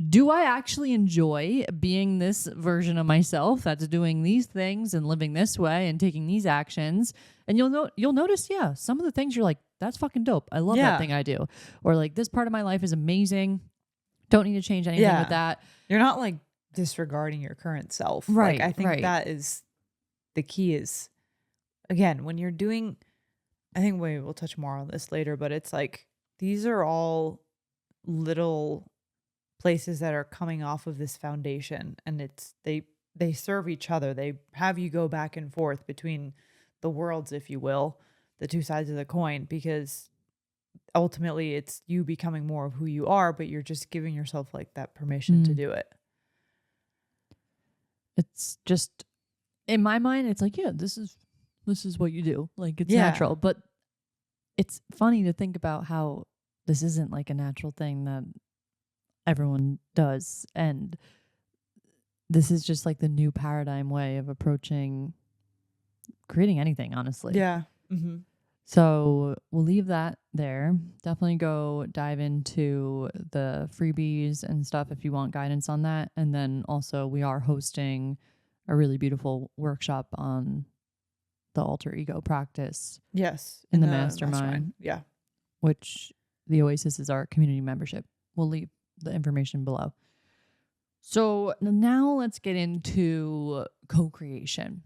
Speaker 2: Do I actually enjoy being this version of myself that's doing these things and living this way and taking these actions? And you'll notice, yeah, some of the things you're like, that's fucking dope. I love that thing I do. Or like, this part of my life is amazing. Don't need to change anything with that.
Speaker 1: You're not like disregarding your current self.
Speaker 2: Right.
Speaker 1: Like, I think that is the key is, again, when you're doing, I think we'll touch more on this later, but it's like, these are all little places that are coming off of this foundation, and it's they serve each other. They have you go back and forth between the worlds, if you will, the two sides of the coin, because ultimately it's you becoming more of who you are, but you're just giving yourself like that permission to do it.
Speaker 2: It's just, in my mind, it's like, yeah, this is what you do. Like, it's natural. But it's funny to think about how this isn't like a natural thing that everyone does. And this is just like the new paradigm way of approaching creating anything, honestly.
Speaker 1: Yeah. Mm-hmm.
Speaker 2: So we'll leave that there. Definitely go dive into the freebies and stuff if you want guidance on that. And then also we are hosting a really beautiful workshop on the alter ego practice.
Speaker 1: Yes.
Speaker 2: In the mastermind.
Speaker 1: Yeah.
Speaker 2: Which the Oasis is our community membership. We'll leave the information below. So now let's get into co-creation.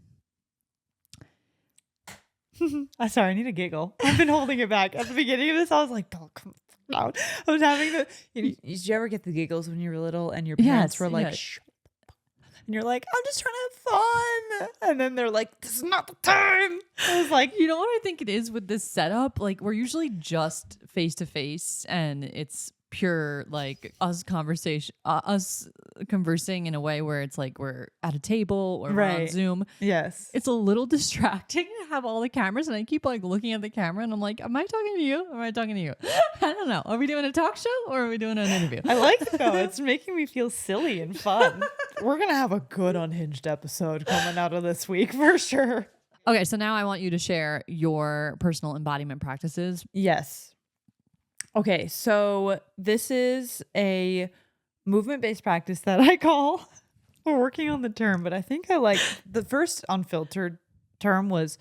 Speaker 1: Sorry, I need a giggle. I've been holding it back. At the beginning of this, I was like, "Oh, come on!" I was having the. Did you ever get the giggles when you were little and your parents were like, "Shh," and you're like, "I'm just trying to have fun," and then they're like, "This is not the time." I was like,
Speaker 2: you know what I think it is with this setup? Like, we're usually just face to face, and it's pure like us conversing in a way where it's like we're at a table or we're on
Speaker 1: Right.
Speaker 2: Zoom.
Speaker 1: Yes.
Speaker 2: It's a little distracting to have all the cameras, and I keep like looking at the camera and I'm like, am I talking to you? Am I talking to you? I don't know. Are we doing a talk show or are we doing an interview?
Speaker 1: I like it though. It's making me feel silly and fun. We're going to have a good unhinged episode coming out of this week for sure.
Speaker 2: Okay, so now I want you to share your personal embodiment practices.
Speaker 1: Yes. Okay, so this is a movement-based practice that I call, we're working on the term, but I think I like the first unfiltered term was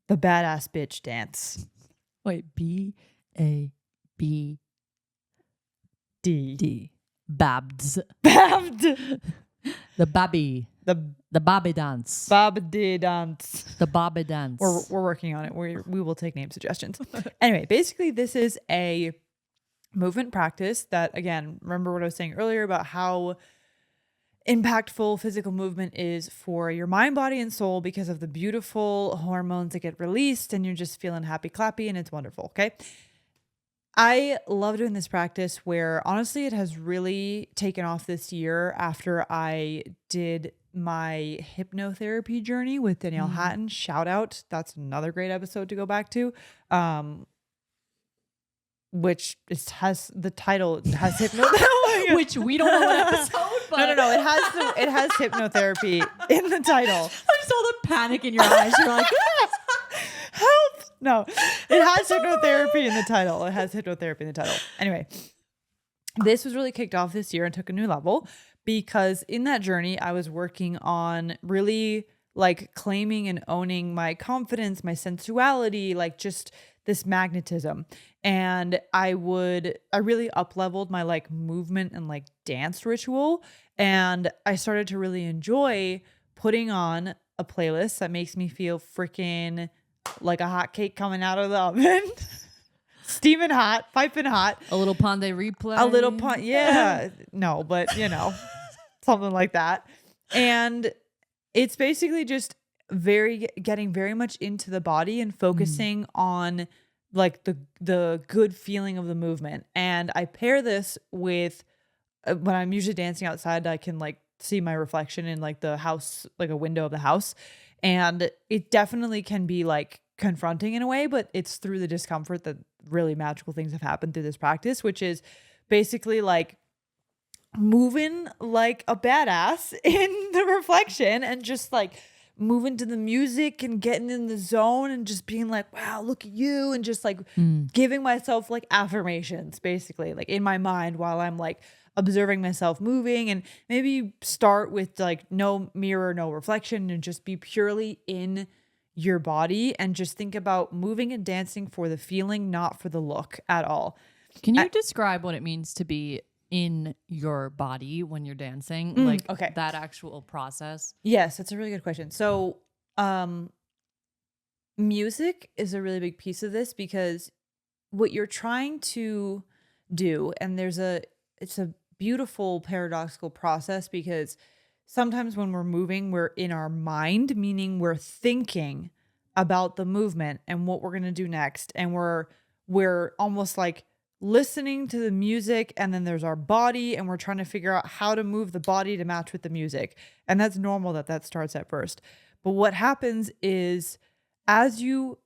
Speaker 1: the badass bitch dance.
Speaker 2: Wait, B-A-B-D. Babs.
Speaker 1: Babbed.
Speaker 2: The babby. The Bobby dance.
Speaker 1: Babdi dance.
Speaker 2: The Bobby dance.
Speaker 1: We're working on it. We will take name suggestions. Anyway, basically this is a movement practice that, again, remember what I was saying earlier about how impactful physical movement is for your mind, body, and soul because of the beautiful hormones that get released and you're just feeling happy clappy and it's wonderful. Okay. I love doing this practice where honestly it has really taken off this year after I did my hypnotherapy journey with Danielle Hatton. Shout out. That's another great episode to go back to. Which has the title has hypnotherapy.
Speaker 2: Which we don't know what episode, but
Speaker 1: No. It has hypnotherapy in the title.
Speaker 2: I saw the panic in your eyes. You're like,
Speaker 1: Help! No, it has hypnotherapy in the title. Anyway, this was really kicked off this year and took a new level because in that journey, I was working on really like claiming and owning my confidence, my sensuality, like just this magnetism. And I really up-leveled my like movement and like dance ritual. And I started to really enjoy putting on a playlist that makes me feel freaking like a hot cake coming out of the oven. Steaming hot, piping hot.
Speaker 2: a little Ponde replay.
Speaker 1: A little yeah. No, but you know, something like that. And it's basically just getting very much into the body and focusing on like the good feeling of the movement. And I pair this with when I'm usually dancing outside, I can like see my reflection in like the house, like a window of the house. And it definitely can be like confronting in a way, but it's through the discomfort that really magical things have happened through this practice, which is basically like moving like a badass in the reflection and just like moving to the music and getting in the zone and just being like, wow, look at you. And just like giving myself like affirmations, basically like in my mind while I'm like observing myself moving. And maybe start with like no mirror, no reflection, and just be purely in your body and just think about moving and dancing for the feeling, not for the look at all.
Speaker 2: Can you describe what it means to be in your body when you're dancing? Like
Speaker 1: okay.
Speaker 2: that actual process?
Speaker 1: Yes, that's a really good question. So, music is a really big piece of this because what you're trying to do, and it's a beautiful paradoxical process because sometimes when we're moving, we're in our mind, meaning we're thinking about the movement and what we're going to do next. And we're almost like listening to the music, and then there's our body and we're trying to figure out how to move the body to match with the music. And that's normal that starts at first. But what happens is as you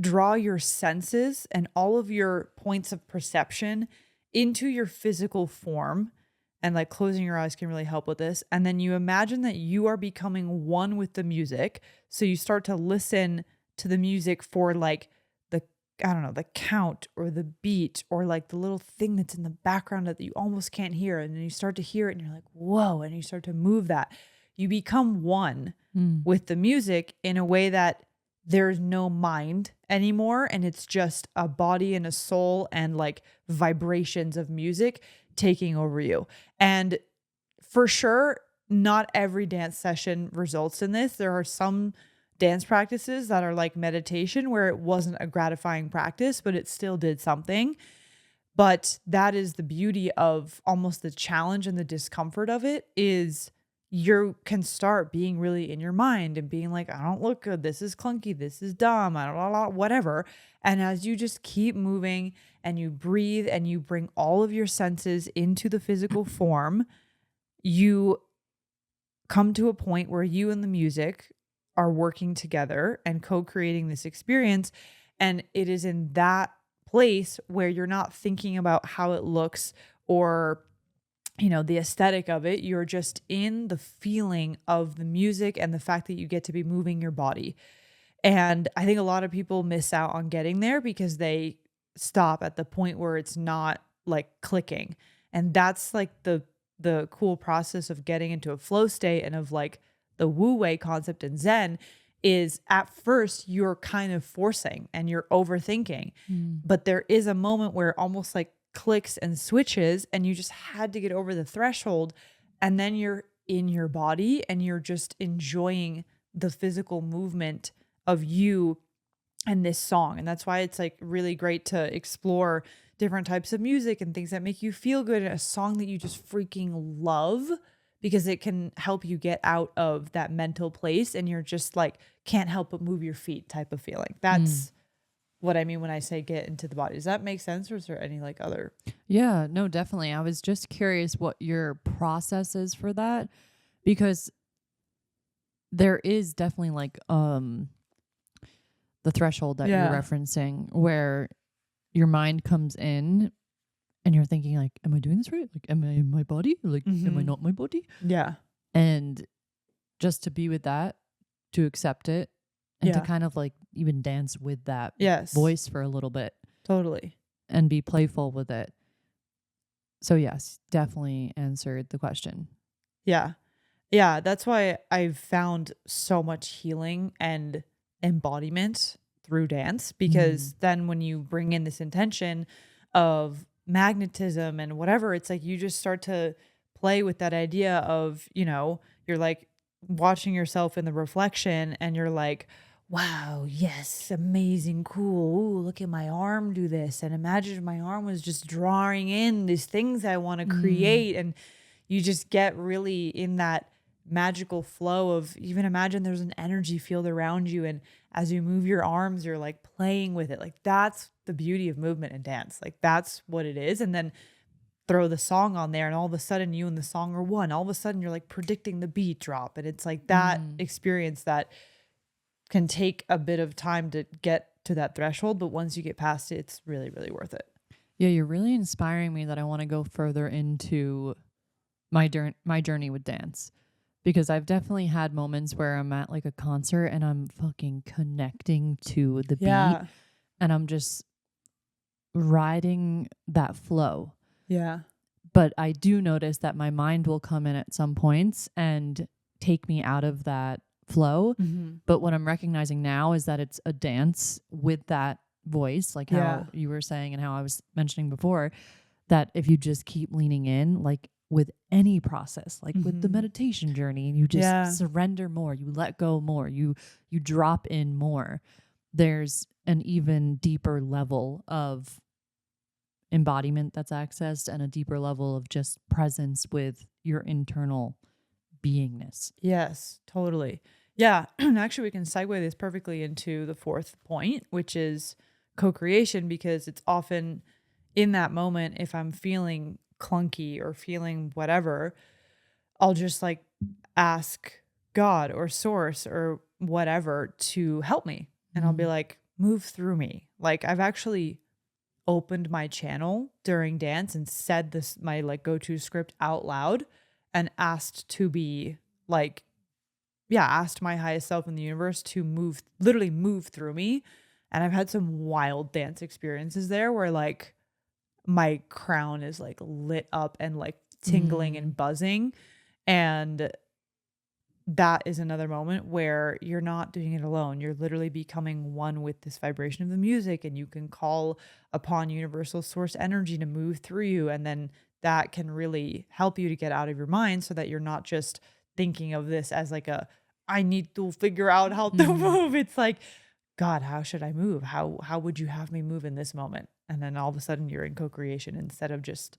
Speaker 1: draw your senses and all of your points of perception into your physical form, and like closing your eyes can really help with this. And then you imagine that you are becoming one with the music. So you start to listen to the music for like the count or the beat or like the little thing that's in the background that you almost can't hear. And then you start to hear it and you're like, whoa. And you start to move that. You become one with the music in a way that there's no mind anymore. And it's just a body and a soul and like vibrations of music taking over you. And for sure, not every dance session results in this. There are some dance practices that are like meditation where it wasn't a gratifying practice, but it still did something. But that is the beauty of almost the challenge and the discomfort of it is you can start being really in your mind and being like, I don't look good. This is clunky. This is dumb. I don't know, whatever. And as you just keep moving and you breathe and you bring all of your senses into the physical form, you come to a point where you and the music are working together and co-creating this experience. And it is in that place where you're not thinking about how it looks or the aesthetic of it. You're just in the feeling of the music and the fact that you get to be moving your body. And I think a lot of people miss out on getting there because they stop at the point where it's not like clicking. And that's like the cool process of getting into a flow state and of like the Wu Wei concept in Zen is at first you're kind of forcing and you're overthinking, but there is a moment where it almost like clicks and switches and you just had to get over the threshold, and then you're in your body and you're just enjoying the physical movement of you and this song. And that's why it's like really great to explore different types of music and things that make you feel good, and a song that you just freaking love, because it can help you get out of that mental place and you're just like can't help but move your feet type of feeling. That's what I mean when I say get into the body. Does that make sense, or is there any like other?
Speaker 2: Yeah, no, definitely. I was just curious what your process is for that, because there is definitely like the threshold that you're referencing where your mind comes in and you're thinking like, am I doing this right? Like, am I in my body? Like, am I not my body?
Speaker 1: Yeah.
Speaker 2: And just to be with that, to accept it, and to kind of like even dance with that voice for a little bit.
Speaker 1: Totally.
Speaker 2: And be playful with it. So yes, definitely answered the question.
Speaker 1: Yeah. Yeah. That's why I've found so much healing and embodiment through dance, because then when you bring in this intention of magnetism and whatever, it's like you just start to play with that idea of, you're like watching yourself in the reflection and you're like, wow, yes, amazing, cool. Ooh, look at my arm do this. And imagine if my arm was just drawing in these things I want to create. And you just get really in that magical flow of, even imagine there's an energy field around you. And as you move your arms, you're like playing with it. Like that's the beauty of movement and dance. Like that's what it is. And then throw the song on there and all of a sudden you and the song are one. All of a sudden you're like predicting the beat drop. And it's like that experience that can take a bit of time to get to that threshold, but once you get past it, it's really, really worth it.
Speaker 2: Yeah, you're really inspiring me that I want to go further into my journey with dance, because I've definitely had moments where I'm at like a concert and I'm fucking connecting to the beat and I'm just riding that flow.
Speaker 1: Yeah.
Speaker 2: But I do notice that my mind will come in at some points and take me out of that flow. But what I'm recognizing now is that it's a dance with that voice, like how you were saying and how I was mentioning before, that if you just keep leaning in, like with any process, like with the meditation journey, and you just surrender more, you let go more, you drop in more, there's an even deeper level of embodiment that's accessed and a deeper level of just presence with your internal beingness.
Speaker 1: Yes, totally. Yeah. Actually, we can segue this perfectly into the fourth point, which is co-creation, because it's often in that moment, if I'm feeling clunky or feeling whatever, I'll just like ask God or source or whatever to help me. And I'll be like, move through me. Like I've actually opened my channel during dance and said this, my like go-to script out loud, and asked to be like, asked my highest self in the universe to literally move through me. And I've had some wild dance experiences there where like my crown is like lit up and like tingling and buzzing. And that is another moment where you're not doing it alone. You're literally becoming one with this vibration of the music, and you can call upon universal source energy to move through you. And then that can really help you to get out of your mind, so that you're not just thinking of this as like I need to figure out how to move. It's like, God, how should I move? How would you have me move in this moment? And then all of a sudden you're in co-creation instead of just,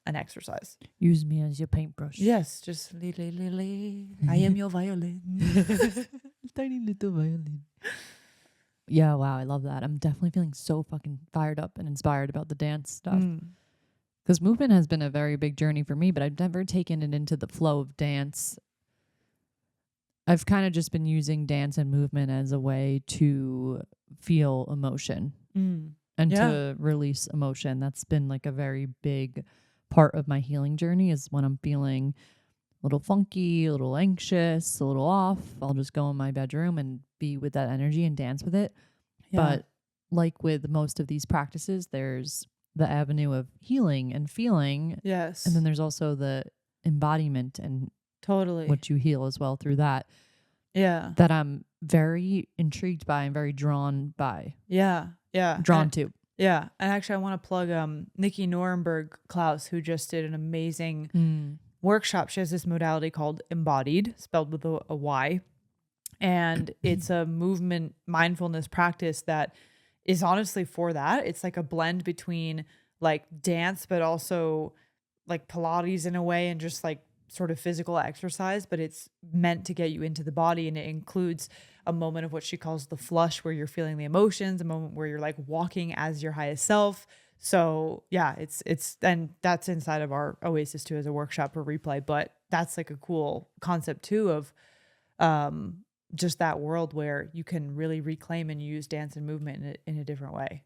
Speaker 1: an exercise.
Speaker 2: Use me as your paintbrush.
Speaker 1: Yes, just I am your violin.
Speaker 2: Tiny little violin. Yeah, wow, I love that. I'm definitely feeling so fucking fired up and inspired about the dance stuff. Because movement has been a very big journey for me, but I've never taken it into the flow of dance. I've kind of just been using dance and movement as a way to feel emotion and to release emotion. That's been like a very big part of my healing journey, is when I'm feeling a little funky, a little anxious, a little off, I'll just go in my bedroom and be with that energy and dance with it. Yeah. But like with most of these practices, there's the avenue of healing and feeling.
Speaker 1: Yes.
Speaker 2: And then there's also the embodiment and what you heal as well through that.
Speaker 1: Yeah.
Speaker 2: That I'm very intrigued by and very drawn by.
Speaker 1: Yeah. Yeah.
Speaker 2: Drawn to.
Speaker 1: Yeah. And actually I want to plug Nikki Nuremberg Klaus, who just did an amazing workshop. She has this modality called Embodied, spelled with a Y. And it's a movement mindfulness practice that is honestly for that. It's like a blend between like dance, but also like Pilates in a way, and just like sort of physical exercise, but it's meant to get you into the body. And it includes a moment of what she calls the flush, where you're feeling the emotions, a moment where you're like walking as your highest self. So yeah, it's, and that's inside of our Oasis too, as a workshop or replay, but that's like a cool concept too of, just that world where you can really reclaim and use dance and movement in a different way.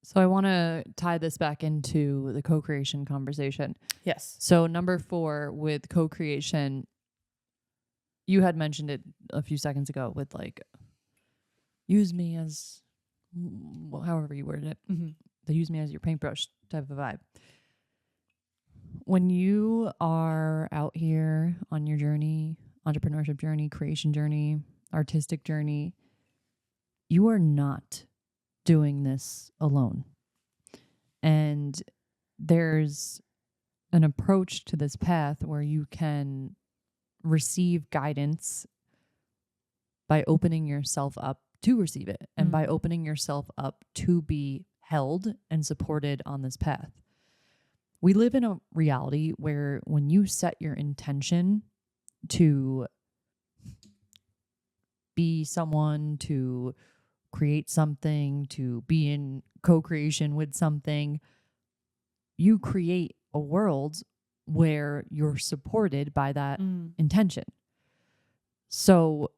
Speaker 2: So I want to tie this back into the co-creation conversation.
Speaker 1: Yes.
Speaker 2: So number 4 with co-creation, you had mentioned it a few seconds ago with like, use me as, however you worded it, they use me as your paintbrush type of vibe. When you are out here on your journey, entrepreneurship journey, creation journey, artistic journey, you are not doing this alone. And there's an approach to this path where you can receive guidance by opening yourself up to receive it, and by opening yourself up to be held and supported on this path. We live in a reality where when you set your intention to be someone, to create something, to be in co-creation with something, you create a world where you're supported by that intention. So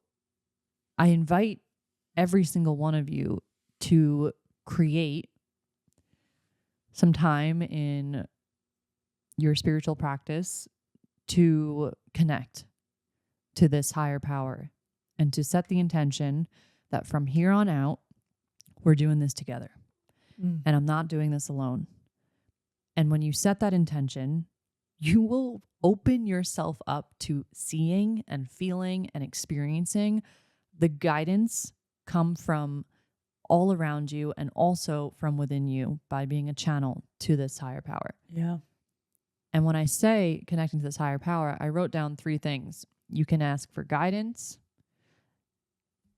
Speaker 2: I invite every single one of you to create some time in your spiritual practice to connect to this higher power, and to set the intention that from here on out, we're doing this together. And I'm not doing this alone. And when you set that intention, you will open yourself up to seeing and feeling and experiencing the guidance come from all around you and also from within you by being a channel to this higher power.
Speaker 1: Yeah.
Speaker 2: And when I say connecting to this higher power, I wrote down 3 things. You can ask for guidance.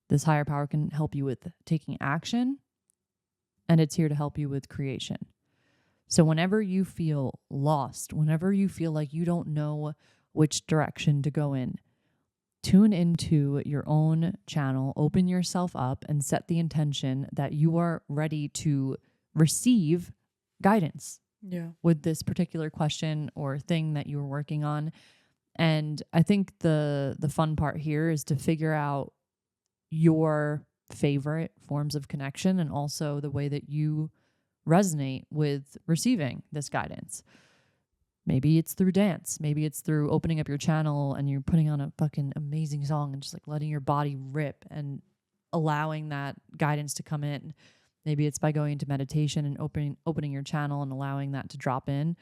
Speaker 2: This higher power can help you with taking action, and it's here to help you with creation. So whenever you feel lost, whenever you feel like you don't know which direction to go in, tune into your own channel, open yourself up, and set the intention that you are ready to receive guidance with this particular question or thing that you were working on. And I think the fun part here is to figure out your favorite forms of connection, and also the way that you resonate with receiving this guidance. Maybe it's through dance. Maybe it's through opening up your channel and you're putting on a fucking amazing song and just like letting your body rip and allowing that guidance to come in. Maybe it's by going into meditation and opening your channel and allowing that to drop in.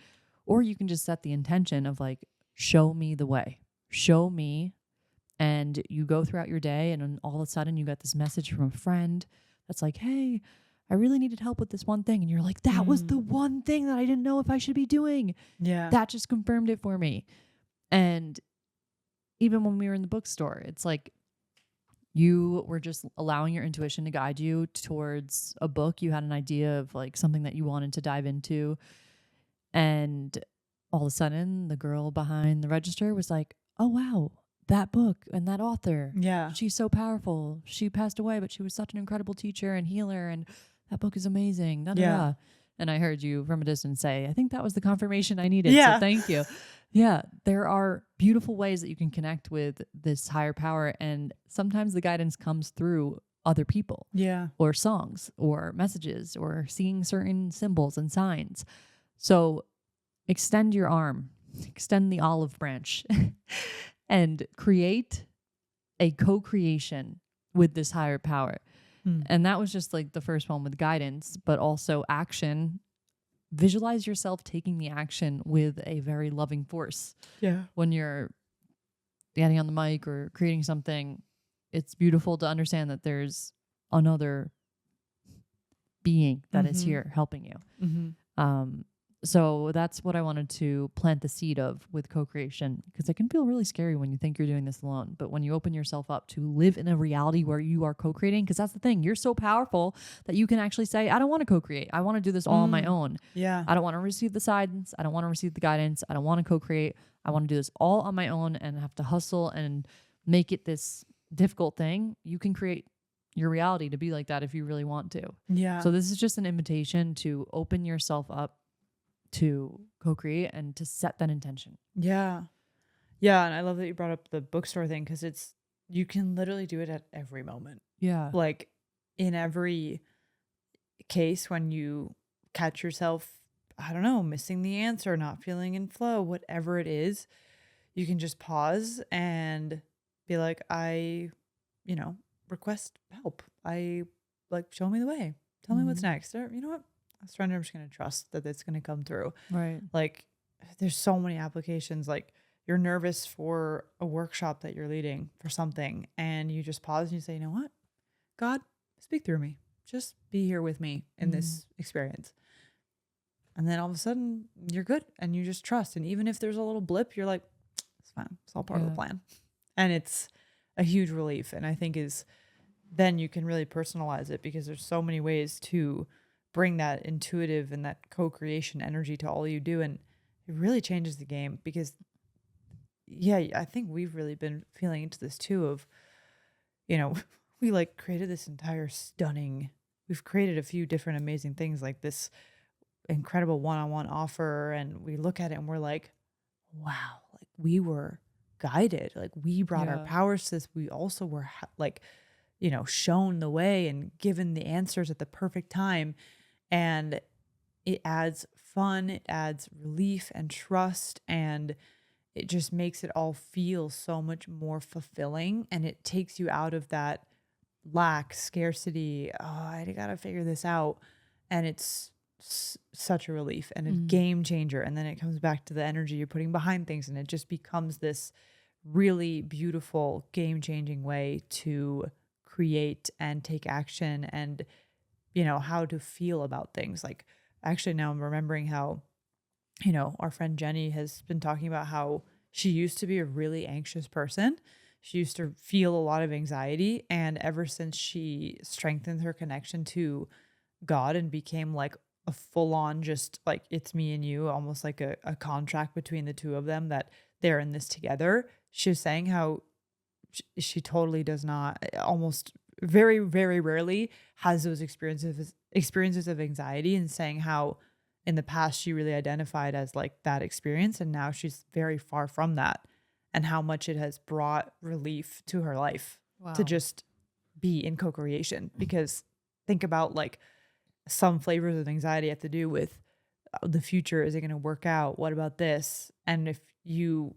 Speaker 2: Or you can just set the intention of like, show me the way. Show me. And you go throughout your day, and then all of a sudden you got this message from a friend that's like, hey, I really needed help with this one thing. And you're like, that was the one thing that I didn't know if I should be doing.
Speaker 1: Yeah.
Speaker 2: That just confirmed it for me. And even when we were in the bookstore, it's like you were just allowing your intuition to guide you towards a book. You had an idea of like something that you wanted to dive into. And all of a sudden, the girl behind the register was like, oh, wow, that book and that author.
Speaker 1: Yeah.
Speaker 2: She's so powerful. She passed away, but she was such an incredible teacher and healer. And that book is amazing. Da, da,
Speaker 1: Yeah.
Speaker 2: da. And I heard you from a distance say, I think that was the confirmation I needed.
Speaker 1: Yeah.
Speaker 2: So thank you. Yeah. There are beautiful ways that you can connect with this higher power. And sometimes the guidance comes through other people
Speaker 1: Yeah.
Speaker 2: or songs or messages or seeing certain symbols and signs. So extend your arm, extend the olive branch and create a co-creation with this higher power. And that was just like the first one with guidance, but also action. Visualize yourself taking the action with a very loving force.
Speaker 1: Yeah.
Speaker 2: When you're getting on the mic or creating something, it's beautiful to understand that there's another being that is here helping you. So that's what I wanted to plant the seed of with co-creation, because it can feel really scary when you think you're doing this alone. But when you open yourself up to live in a reality where you are co-creating, because that's the thing, you're so powerful that you can actually say, I don't want to co-create. I want to do this all on my own.
Speaker 1: Yeah.
Speaker 2: I don't want to receive the guidance. I don't want to receive the guidance. I don't want to co-create. I want to do this all on my own and have to hustle and make it this difficult thing. You can create your reality to be like that if you really want to.
Speaker 1: Yeah.
Speaker 2: So this is just an invitation to open yourself up to co-create and to set that intention.
Speaker 1: Yeah. Yeah. And I love that you brought up the bookstore thing, because you can literally do it at every moment.
Speaker 2: Yeah.
Speaker 1: Like in every case when you catch yourself, I don't know, missing the answer, not feeling in flow, whatever it is, you can just pause and be like, I, request help. Show me the way. Tell me what's next. Or, you know what? I surrender. I'm just going to trust that it's going to come through.
Speaker 2: Right.
Speaker 1: Like, there's so many applications. Like, you're nervous for a workshop that you're leading for something, and you just pause and you say, you know what? God, speak through me. Just be here with me in this experience. And then all of a sudden you're good and you just trust. And even if there's a little blip, you're like, it's fine. It's all part of the plan. And it's a huge relief. And I think then you can really personalize it, because there's so many ways to bring that intuitive and that co-creation energy to all you do. And it really changes the game, because I think we've really been feeling into this too of, we created this entire we've created a few different amazing things, like this incredible one-on-one offer. And we look at it and we're like, wow, like we were guided, like we brought our powers to this. We also were shown the way and given the answers at the perfect time. And it adds fun, it adds relief and trust, and it just makes it all feel so much more fulfilling. And it takes you out of that lack, scarcity, I gotta figure this out. And it's such a relief and a game changer. And then it comes back to the energy you're putting behind things, and it just becomes this really beautiful game-changing way to create and take action, and how to feel about things. Like, actually now I'm remembering how, our friend Jenny has been talking about how she used to be a really anxious person. She used to feel a lot of anxiety. And ever since she strengthened her connection to God and became like a full-on, just like, it's me and you, almost like a contract between the two of them, that they're in this together. She was saying how she totally does not, almost very, very rarely has those experiences of anxiety, and saying how in the past she really identified as like that experience, and now she's very far from that, and how much it has brought relief to her life to just be in co-creation. Because think about like some flavors of anxiety have to do with the future. Is it going to work out? What about this? And if you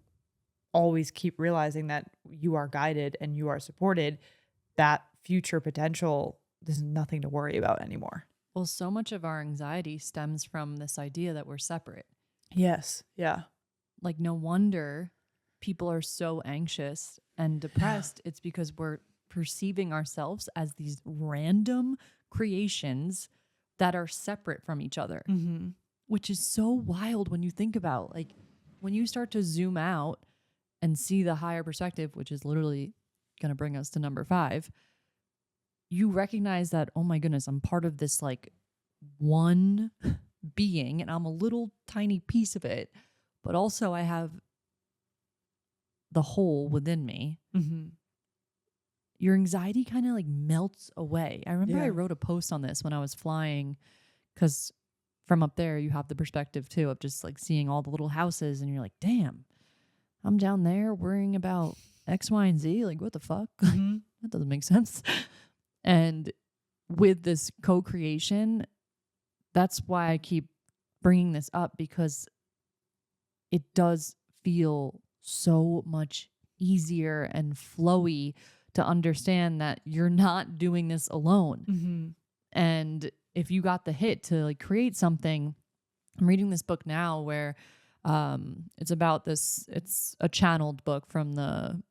Speaker 1: always keep realizing that you are guided and you are supported, that future potential, there's nothing to worry about anymore.
Speaker 2: Well, so much of our anxiety stems from this idea that we're separate.
Speaker 1: Yes. Yeah.
Speaker 2: Like, no wonder people are so anxious and depressed. It's because we're perceiving ourselves as these random creations that are separate from each other, which is so wild when you think about, like, when you start to zoom out and see the higher perspective, which is literally going to bring us to number 5, you recognize that, oh my goodness, I'm part of this like one being, and I'm a little tiny piece of it, but also I have the whole within me.
Speaker 1: Mm-hmm.
Speaker 2: Your anxiety kind of like melts away. I remember I
Speaker 1: Yeah.
Speaker 2: wrote a post on this when I was flying, because from up there you have the perspective too of just like seeing all the little houses, and you're like, damn, I'm down there worrying about X, Y, and Z. Like, what the fuck?
Speaker 1: Mm-hmm.
Speaker 2: That doesn't make sense. And with this co-creation, that's why I keep bringing this up, because it does feel so much easier and flowy to understand that you're not doing this alone.
Speaker 1: Mm-hmm.
Speaker 2: And if you got the hit to like create something, I'm reading this book now where it's about this, it's a channeled book from the,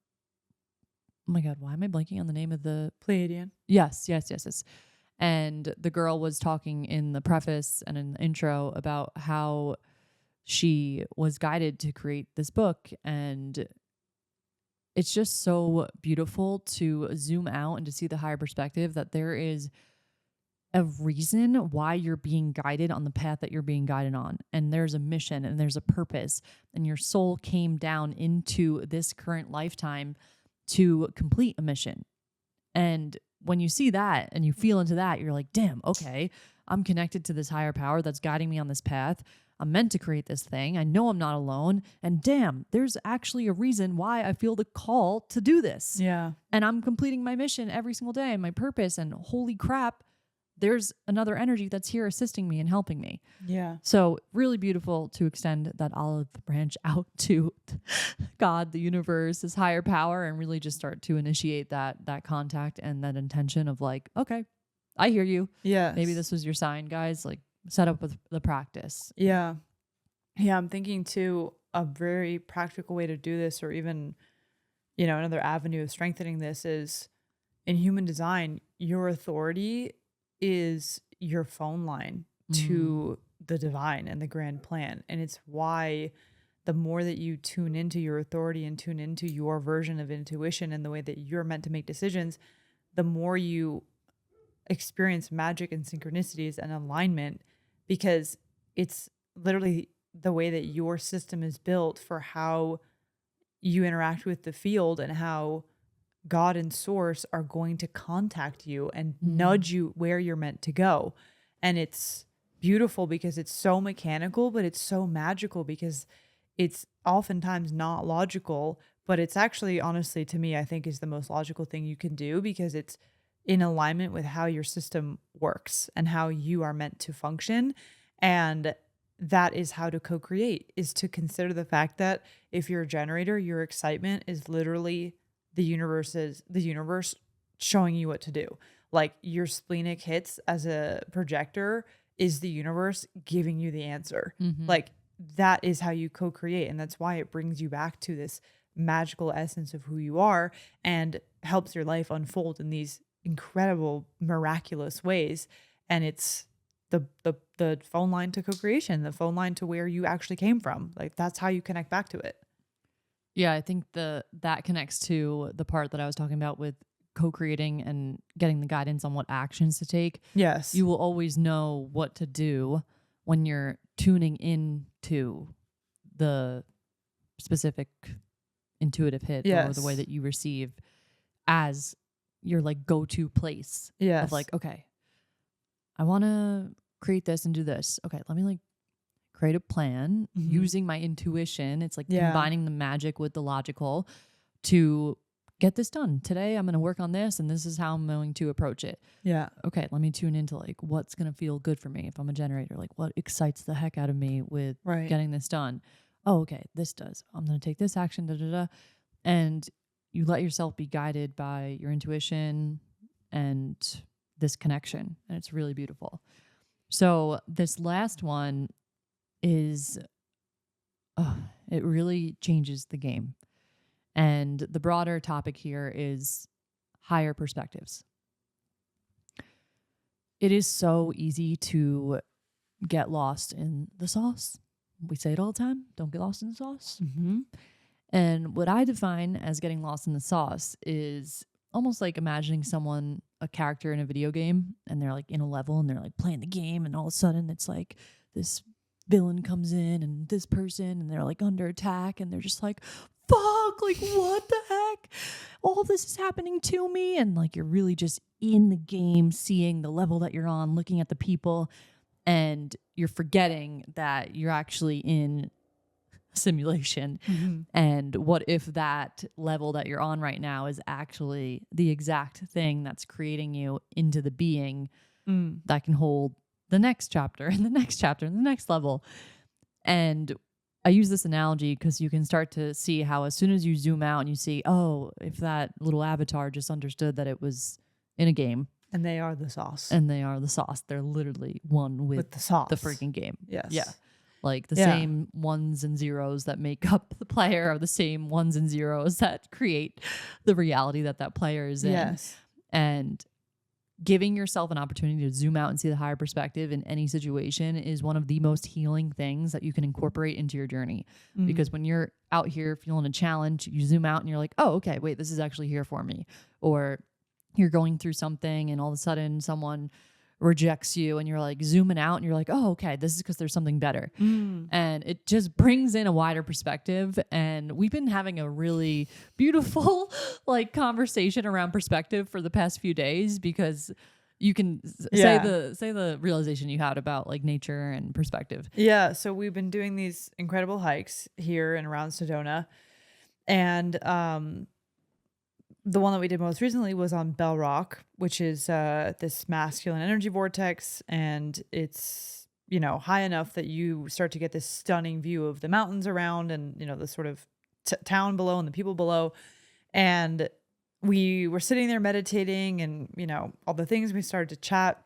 Speaker 2: oh my God, why am I blanking on the name of the,
Speaker 1: Pleiadian.
Speaker 2: yes. And the girl was talking in the preface and in the intro about how she was guided to create this book. And it's just so beautiful to zoom out and to see the higher perspective that there is a reason why you're being guided on the path that you're being guided on. And there's a mission and there's a purpose. And your soul came down into this current lifetime to complete a mission. And when you see that and you feel into that, you're like, damn, okay, I'm connected to this higher power that's guiding me on this path. I'm meant to create this thing. I know I'm not alone. And damn, there's actually a reason why I feel the call to do this.
Speaker 1: Yeah.
Speaker 2: And I'm completing my mission every single day and my purpose. And holy crap, there's another energy that's here assisting me and helping me.
Speaker 1: Yeah.
Speaker 2: So really beautiful to extend that olive branch out to God, the universe, this higher power, and really just start to initiate that contact and that intention of like, okay, I hear you.
Speaker 1: Yeah.
Speaker 2: Maybe this was your sign, guys. Like, set up with the practice.
Speaker 1: Yeah. Yeah. I'm thinking too, a very practical way to do this, or even, another avenue of strengthening this is in human design, your authority is your phone line to the divine and the grand plan. And it's why the more that you tune into your authority and tune into your version of intuition and the way that you're meant to make decisions, the more you experience magic and synchronicities and alignment, because it's literally the way that your system is built for how you interact with the field and how God and source are going to contact you and nudge you where you're meant to go. And it's beautiful because it's so mechanical, but it's so magical because it's oftentimes not logical, but it's actually, honestly, to me, I think is the most logical thing you can do, because it's in alignment with how your system works and how you are meant to function. And that is how to co-create, is to consider the fact that if you're a generator, your excitement is literally the universe showing you what to do. Like your splenic hits as a projector is the universe giving you the answer. Like that is how you co-create. And that's why it brings you back to this magical essence of who you are and helps your life unfold in these incredible, miraculous ways. And it's the phone line to co-creation, the phone line to where you actually came from. Like that's how you connect back to it.
Speaker 2: Yeah, I think that connects to the part that I was talking about with co-creating and getting the guidance on what actions to take.
Speaker 1: Yes.
Speaker 2: You will always know what to do when you're tuning into the specific intuitive hit or the way that you receive as your like go-to place.
Speaker 1: Yes.
Speaker 2: Of like, okay, I want to create this and do this. Okay, let me like create a plan using my intuition. It's like combining the magic with the logical to get this done. Today I'm going to work on this and this is how I'm going to approach it.
Speaker 1: Yeah.
Speaker 2: Okay, let me tune into like what's going to feel good for me if I'm a generator. Like what excites the heck out of me with getting this done. Oh, okay, this does. I'm going to take this action, And you let yourself be guided by your intuition and this connection. And it's really beautiful. So this last one is, it really changes the game. And the broader topic here is higher perspectives. It is so easy to get lost in the sauce. We say it all the time, don't get lost in the sauce. And what I define as getting lost in the sauce is almost like imagining a character in a video game, and they're like in a level and they're like playing the game, and all of a sudden it's like this villain comes in and this person and they're like under attack and they're just like, fuck, like what the heck? All this is happening to me. And like you're really just in the game, seeing the level that you're on, looking at the people, and you're forgetting that you're actually in a simulation.
Speaker 1: Mm-hmm.
Speaker 2: And what if that level that you're on right now is actually the exact thing that's creating you into the being that can hold the next chapter and the next chapter and the next level. And I use this analogy because you can start to see how as soon as you zoom out and you see, oh, if that little avatar just understood that it was in a game.
Speaker 1: And they are the sauce.
Speaker 2: And they are the sauce. They're literally one with
Speaker 1: the sauce.
Speaker 2: the freaking game.
Speaker 1: Yes.
Speaker 2: Yeah. Like the same ones and zeros that make up the player are the same ones and zeros that create the reality that that player is in.
Speaker 1: Yes.
Speaker 2: And giving yourself an opportunity to zoom out and see the higher perspective in any situation is one of the most healing things that you can incorporate into your journey. Because when you're out here feeling a challenge, you zoom out and you're like, oh, okay, wait, this is actually here for me. Or you're going through something and all of a sudden someone rejects you and you're like zooming out and you're like, oh, okay, this is because there's something better. And it just brings in a wider perspective. And we've been having a really beautiful like conversation around perspective for the past few days, because you can say the realization you had about like nature and perspective.
Speaker 1: Yeah. So we've been doing these incredible hikes here and around Sedona. And the one that we did most recently was on Bell Rock, which is this masculine energy vortex. And it's, you know, high enough that you start to get this stunning view of the mountains around and, you know, the sort of town below and the people below. And we were sitting there meditating and, you know, all the things. We started to chat,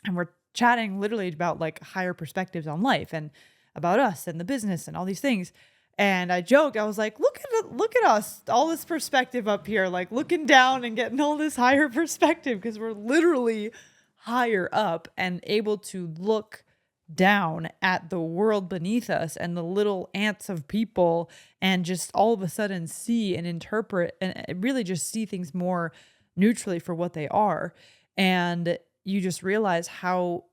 Speaker 1: and we're chatting literally about like higher perspectives on life and about us and the business and all these things. And I joked, I was like, look at us, all this perspective up here, like looking down and getting all this higher perspective, because we're literally higher up and able to look down at the world beneath us and the little ants of people, and just all of a sudden see and interpret and really just see things more neutrally for what they are. And you just realize how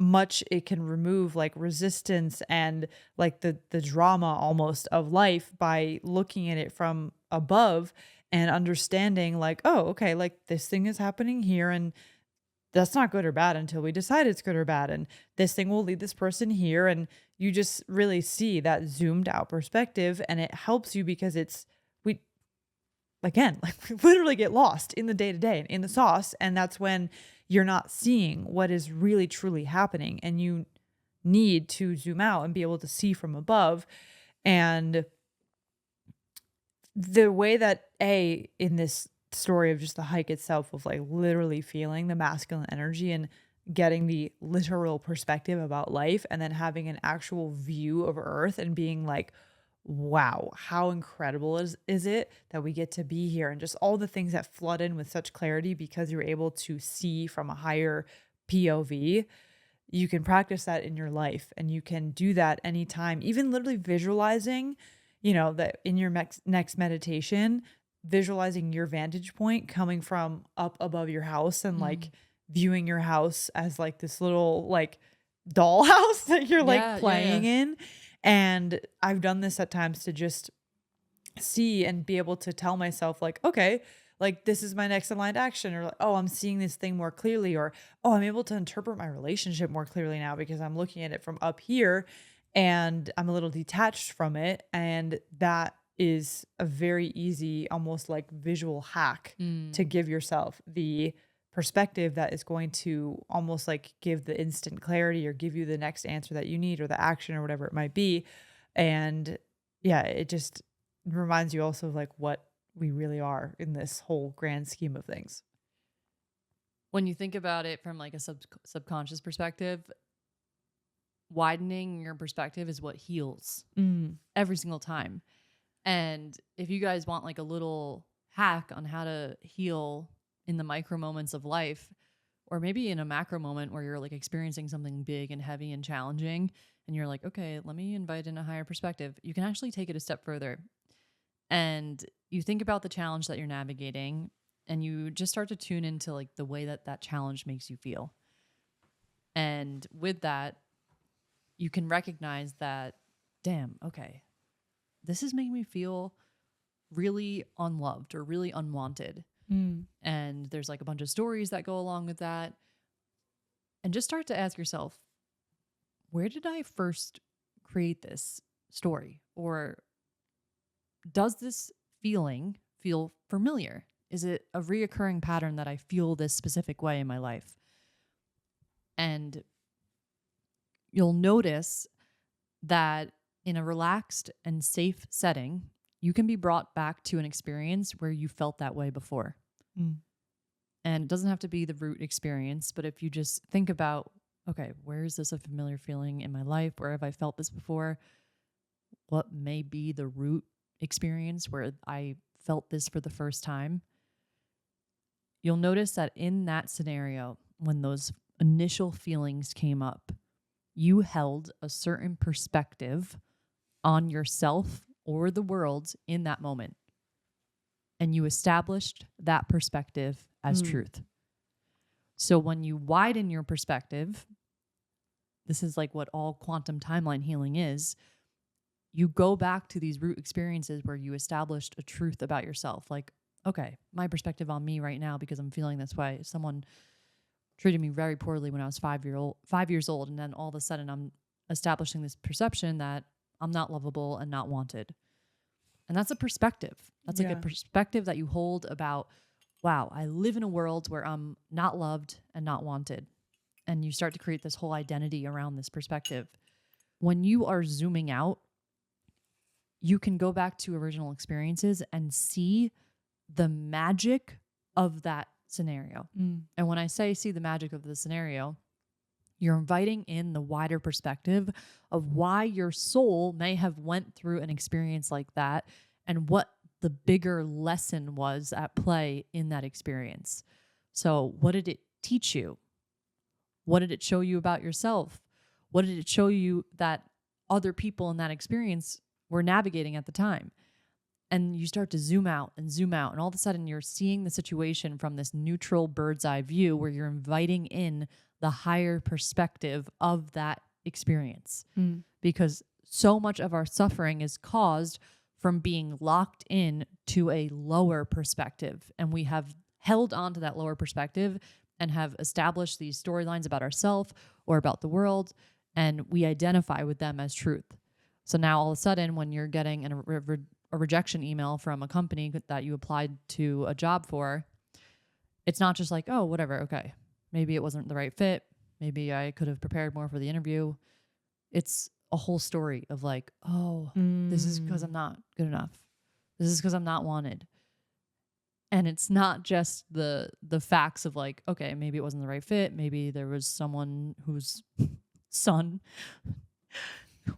Speaker 1: much it can remove like resistance and like the drama almost of life by looking at it from above and understanding like, oh, okay, like this thing is happening here and that's not good or bad until we decide it's good or bad. And this thing will lead this person here. And you just really see that zoomed out perspective, and it helps you because we literally get lost in the day to day and in the sauce. And that's when you're not seeing what is really truly happening, and you need to zoom out and be able to see from above. And the way that in this story of just the hike itself, of like literally feeling the masculine energy and getting the literal perspective about life, and then having an actual view of Earth and being like, wow, how incredible is it that we get to be here, and just all the things that flood in with such clarity because you're able to see from a higher POV. You can practice that in your life, and you can do that anytime, even literally visualizing, you know, that in your next meditation, visualizing your vantage point coming from up above your house and like viewing your house as like this little like dollhouse that you're like playing in. And I've done this at times to just see and be able to tell myself like, okay, like this is my next aligned action, or like, oh, I'm seeing this thing more clearly, or, oh, I'm able to interpret my relationship more clearly now because I'm looking at it from up here and I'm a little detached from it. And that is a very easy, almost like visual hack to give yourself the perspective that is going to almost like give the instant clarity or give you the next answer that you need or the action or whatever it might be. And yeah, it just reminds you also of like what we really are in this whole grand scheme of things.
Speaker 2: When you think about it from like a subconscious perspective, widening your perspective is what heals every single time. And if you guys want like a little hack on how to heal in the micro moments of life, or maybe in a macro moment where you're like experiencing something big and heavy and challenging, and you're like, okay, let me invite in a higher perspective, you can actually take it a step further. And you think about the challenge that you're navigating, and you just start to tune into like the way that that challenge makes you feel. And with that, you can recognize that, damn, okay, this is making me feel really unloved or really unwanted. And there's like a bunch of stories that go along with that. And just start to ask yourself, where did I first create this story? Or does this feeling feel familiar? Is it a reoccurring pattern that I feel this specific way in my life? And you'll notice that in a relaxed and safe setting, you can be brought back to an experience where you felt that way before. And it doesn't have to be the root experience, but if you just think about, okay, where is this a familiar feeling in my life? Where have I felt this before? What may be the root experience where I felt this for the first time? You'll notice that in that scenario, when those initial feelings came up, you held a certain perspective on yourself or the world in that moment. And you established that perspective as truth. So when you widen your perspective, this is like what all quantum timeline healing is. You go back to these root experiences where you established a truth about yourself. Like, okay, my perspective on me right now, because I'm feeling this way. Someone treated me very poorly when I was 5 years old. And then all of a sudden I'm establishing this perception that I'm not lovable and not wanted. And that's a perspective. That's like a perspective that you hold about, wow, I live in a world where I'm not loved and not wanted. And you start to create this whole identity around this perspective. When you are zooming out, you can go back to original experiences and see the magic of that scenario. And when I say see the magic of the scenario, you're inviting in the wider perspective of why your soul may have went through an experience like that and what the bigger lesson was at play in that experience. So what did it teach you? What did it show you about yourself? What did it show you that other people in that experience were navigating at the time? And you start to zoom out, and all of a sudden you're seeing the situation from this neutral bird's eye view where you're inviting in the higher perspective of that experience. Because so much of our suffering is caused from being locked in to a lower perspective. And we have held on to that lower perspective and have established these storylines about ourselves or about the world, and we identify with them as truth. So now all of a sudden, when you're getting a rejection email from a company that you applied to a job for, it's not just like, oh, whatever, okay, maybe it wasn't the right fit. Maybe I could have prepared more for the interview. It's a whole story of like, oh, this is because I'm not good enough. This is because I'm not wanted. And it's not just the facts of like, okay, maybe it wasn't the right fit. Maybe there was someone whose son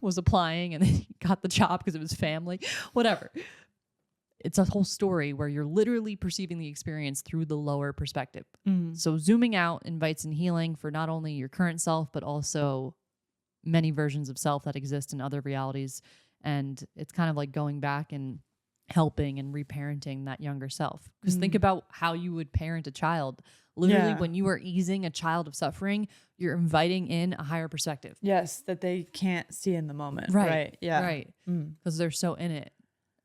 Speaker 2: was applying and he got the job because of his family, whatever. It's a whole story where you're literally perceiving the experience through the lower perspective. So zooming out invites in healing for not only your current self, but also many versions of self that exist in other realities. And it's kind of like going back and helping and reparenting that younger self. Because think about how you would parent a child. Literally, when you are easing a child of suffering, you're inviting in a higher perspective.
Speaker 1: Yes, that they can't see in the moment. Right. Yeah.
Speaker 2: Right. Because they're so in it.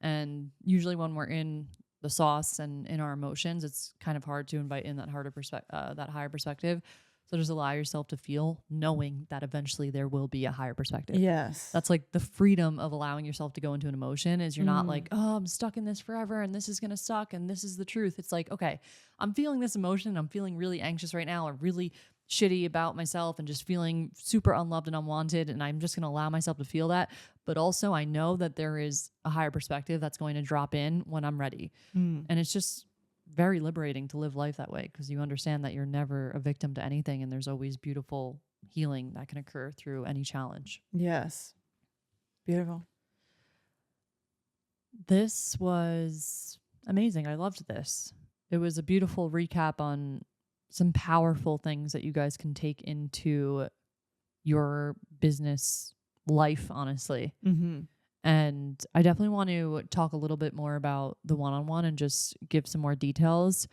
Speaker 2: And usually when we're in the sauce and in our emotions, it's kind of hard to invite in that that higher perspective. So just allow yourself to feel, knowing that eventually there will be a higher perspective.
Speaker 1: Yes.
Speaker 2: That's like the freedom of allowing yourself to go into an emotion is you're not like, oh, I'm stuck in this forever and this is going to suck and this is the truth. It's like, okay, I'm feeling this emotion. I'm feeling really anxious right now or really shitty about myself and just feeling super unloved and unwanted. And I'm just going to allow myself to feel that. But also I know that there is a higher perspective that's going to drop in when I'm ready. And it's just very liberating to live life that way because you understand that you're never a victim to anything and there's always beautiful healing that can occur through any challenge.
Speaker 1: Yes. Beautiful.
Speaker 2: This was amazing. I loved this. It was a beautiful recap on some powerful things that you guys can take into your business life, honestly. And I definitely want to talk a little bit more about the one-on-one and just give some more details.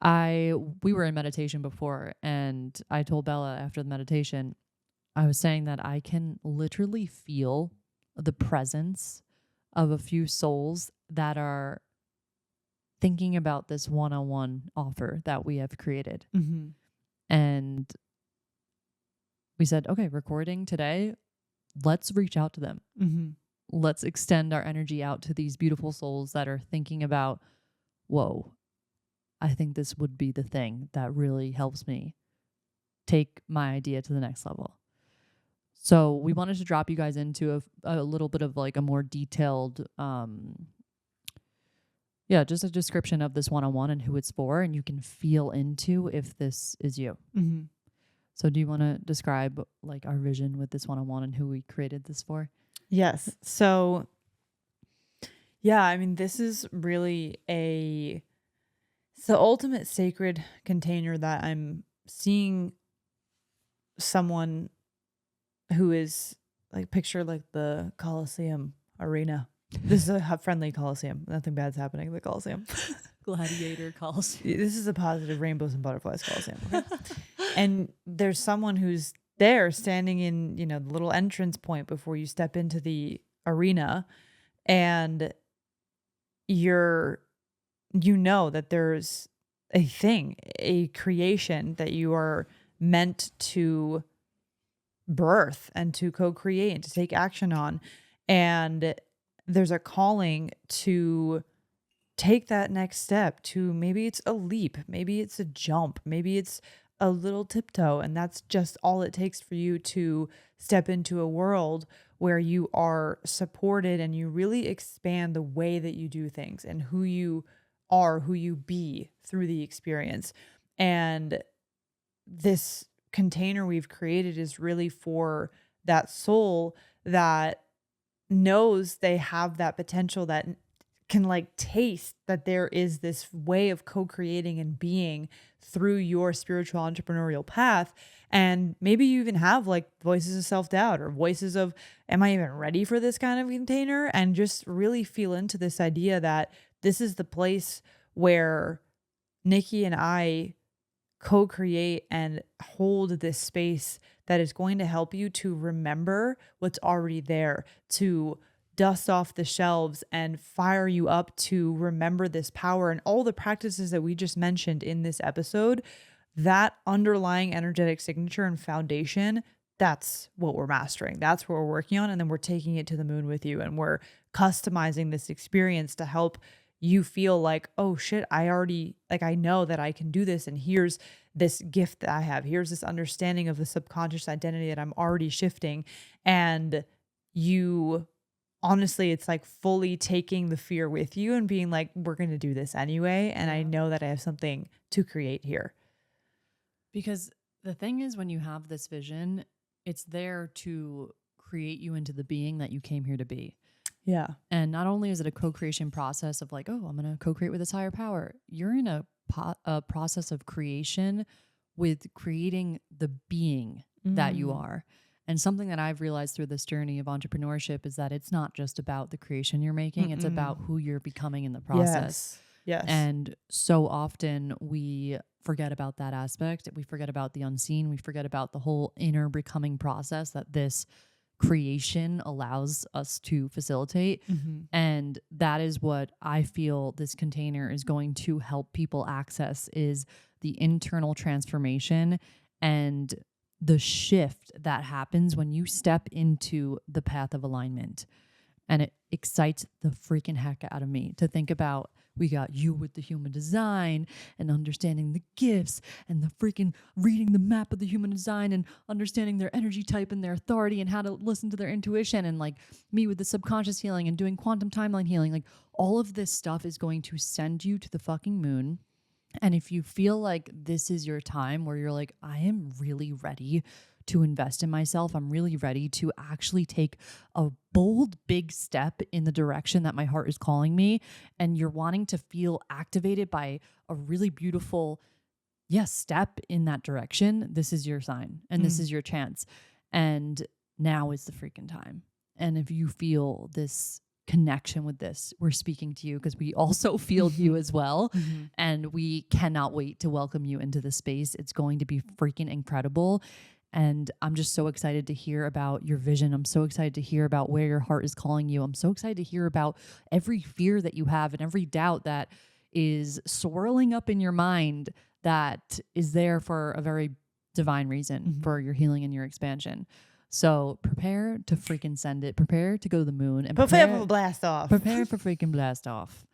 Speaker 2: We were in meditation before, and I told Bella after the meditation, I was saying that I can literally feel the presence of a few souls that are thinking about this one-on-one offer that we have created.
Speaker 1: Mm-hmm.
Speaker 2: And we said, okay, recording today, let's reach out to them.
Speaker 1: Mm-hmm.
Speaker 2: Let's extend our energy out to these beautiful souls that are thinking about, whoa, I think this would be the thing that really helps me take my idea to the next level. So we wanted to drop you guys into a little bit of like a more detailed, just a description of this one-on-one and who it's for, and you can feel into if this is you.
Speaker 1: Mm-hmm.
Speaker 2: So do you want to describe like our vision with this one-on-one and who we created this for?
Speaker 1: Yes. So, yeah, I mean, this is really it's the ultimate sacred container that I'm seeing someone who is like, picture like the Coliseum arena. This is a friendly Coliseum. Nothing bad's happening at the Coliseum.
Speaker 2: Gladiator Coliseum.
Speaker 1: This is a positive rainbows and butterflies Coliseum. Okay? And there's someone who's there standing in, the little entrance point before you step into the arena. And that there's a creation that you are meant to birth and to co-create and to take action on. And there's a calling to take that next step, to maybe it's a leap, maybe it's a jump, maybe it's a little tiptoe. And that's just all it takes for you to step into a world where you are supported and you really expand the way that you do things and who you are, who you be through the experience. And this container we've created is really for that soul that knows they have that potential, that can like taste that there is this way of co-creating and being through your spiritual entrepreneurial path. And maybe you even have like voices of self-doubt or voices of, am I even ready for this kind of container? And just really feel into this idea that this is the place where Nikki and I co-create and hold this space that is going to help you to remember what's already there, to dust off the shelves and fire you up to remember this power and all the practices that we just mentioned in this episode. That underlying energetic signature and foundation, that's what we're mastering. That's what we're working on. And then we're taking it to the moon with you, and we're customizing this experience to help you feel like, oh shit, I know that I can do this. And here's this gift that I have. Here's this understanding of the subconscious identity that I'm already shifting. And honestly, it's like fully taking the fear with you and being like, we're going to do this anyway. And I know that I have something to create here.
Speaker 2: Because the thing is, when you have this vision, it's there to create you into the being that you came here to be.
Speaker 1: Yeah.
Speaker 2: And not only is it a co-creation process of like, oh, I'm going to co-create with this higher power. You're in a process of creation with creating the being that you are. And something that I've realized through this journey of entrepreneurship is that it's not just about the creation you're making. It's about who you're becoming in the process.
Speaker 1: Yes.
Speaker 2: And so often we forget about that aspect. We forget about the unseen. We forget about the whole inner becoming process that this creation allows us to facilitate. And that is what I feel this container is going to help people access, is the internal transformation and the shift that happens when you step into the path of alignment. And it excites the freaking heck out of me to think about, we got you with the human design and understanding the gifts and the freaking reading the map of the human design and understanding their energy type and their authority and how to listen to their intuition, and like me with the subconscious healing and doing quantum timeline healing. Like all of this stuff is going to send you to the fucking moon. And if you feel like this is your time where you're like, I am really ready to invest in myself, I'm really ready to actually take a bold, big step in the direction that my heart is calling me, and you're wanting to feel activated by a really beautiful, step in that direction, this is your sign and this is your chance. And now is the freaking time. And if you feel this connection with this, we're speaking to you because we also feel you as well. And we cannot wait to welcome you into the space. It's going to be freaking incredible. And I'm just so excited to hear about your vision. I'm so excited to hear about where your heart is calling you. I'm so excited to hear about every fear that you have and every doubt that is swirling up in your mind that is there for a very divine reason for your healing and your expansion. So prepare to freaking send it. Prepare to go to the moon and
Speaker 1: prepare for blast off.
Speaker 2: Prepare for freaking blast off.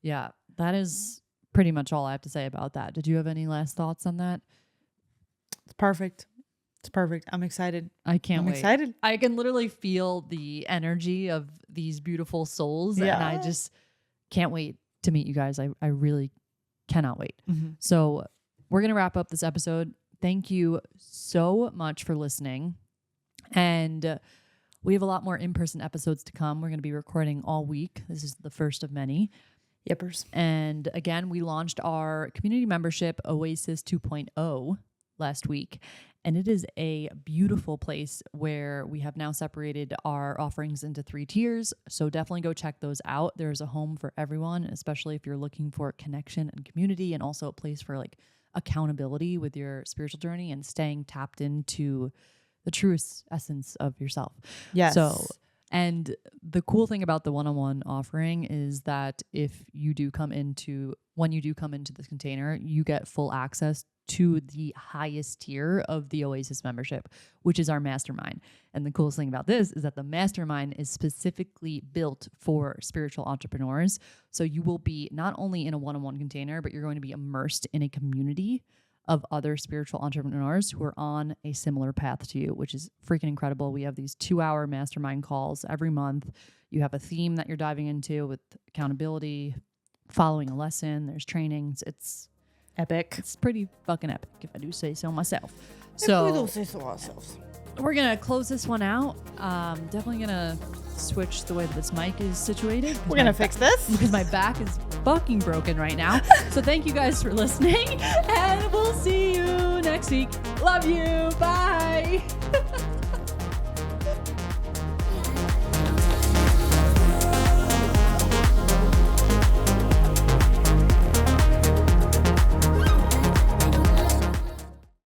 Speaker 2: Yeah, that is pretty much all I have to say about that. Did you have any last thoughts on that?
Speaker 1: It's perfect. It's perfect. I'm excited.
Speaker 2: I can't wait.
Speaker 1: I'm excited.
Speaker 2: I can literally feel the energy of these beautiful souls.
Speaker 1: Yeah.
Speaker 2: And I just can't wait to meet you guys. I really cannot wait. So we're going to wrap up this episode. Thank you so much for listening. And we have a lot more in-person episodes to come. We're going to be recording all week. This is the first of many.
Speaker 1: Yippers.
Speaker 2: And again, we launched our community membership, Oasis 2.0, last week. And it is a beautiful place where we have now separated our offerings into 3 tiers. So definitely go check those out. There's a home for everyone, especially if you're looking for connection and community, and also a place for like accountability with your spiritual journey and staying tapped into the truest essence of yourself.
Speaker 1: Yes.
Speaker 2: So, and the cool thing about the one-on-one offering is that when you do come into this container, you get full access to the highest tier of the Oasis membership, which is our mastermind. And the coolest thing about this is that the mastermind is specifically built for spiritual entrepreneurs. So you will be not only in a one-on-one container, but you're going to be immersed in a community of other spiritual entrepreneurs who are on a similar path to you, which is freaking incredible. We have these 2-hour mastermind calls every month. You have a theme that you're diving into with accountability, following a lesson. There's trainings. It's
Speaker 1: epic.
Speaker 2: It's pretty fucking epic, if I do say so myself.
Speaker 1: If we don't say so ourselves.
Speaker 2: We're going to close this one out. Definitely going to switch the way that this mic is situated.
Speaker 1: We're going to fix this.
Speaker 2: Because my back is fucking broken right now. So thank you guys for listening. And we'll see you next week. Love you. Bye.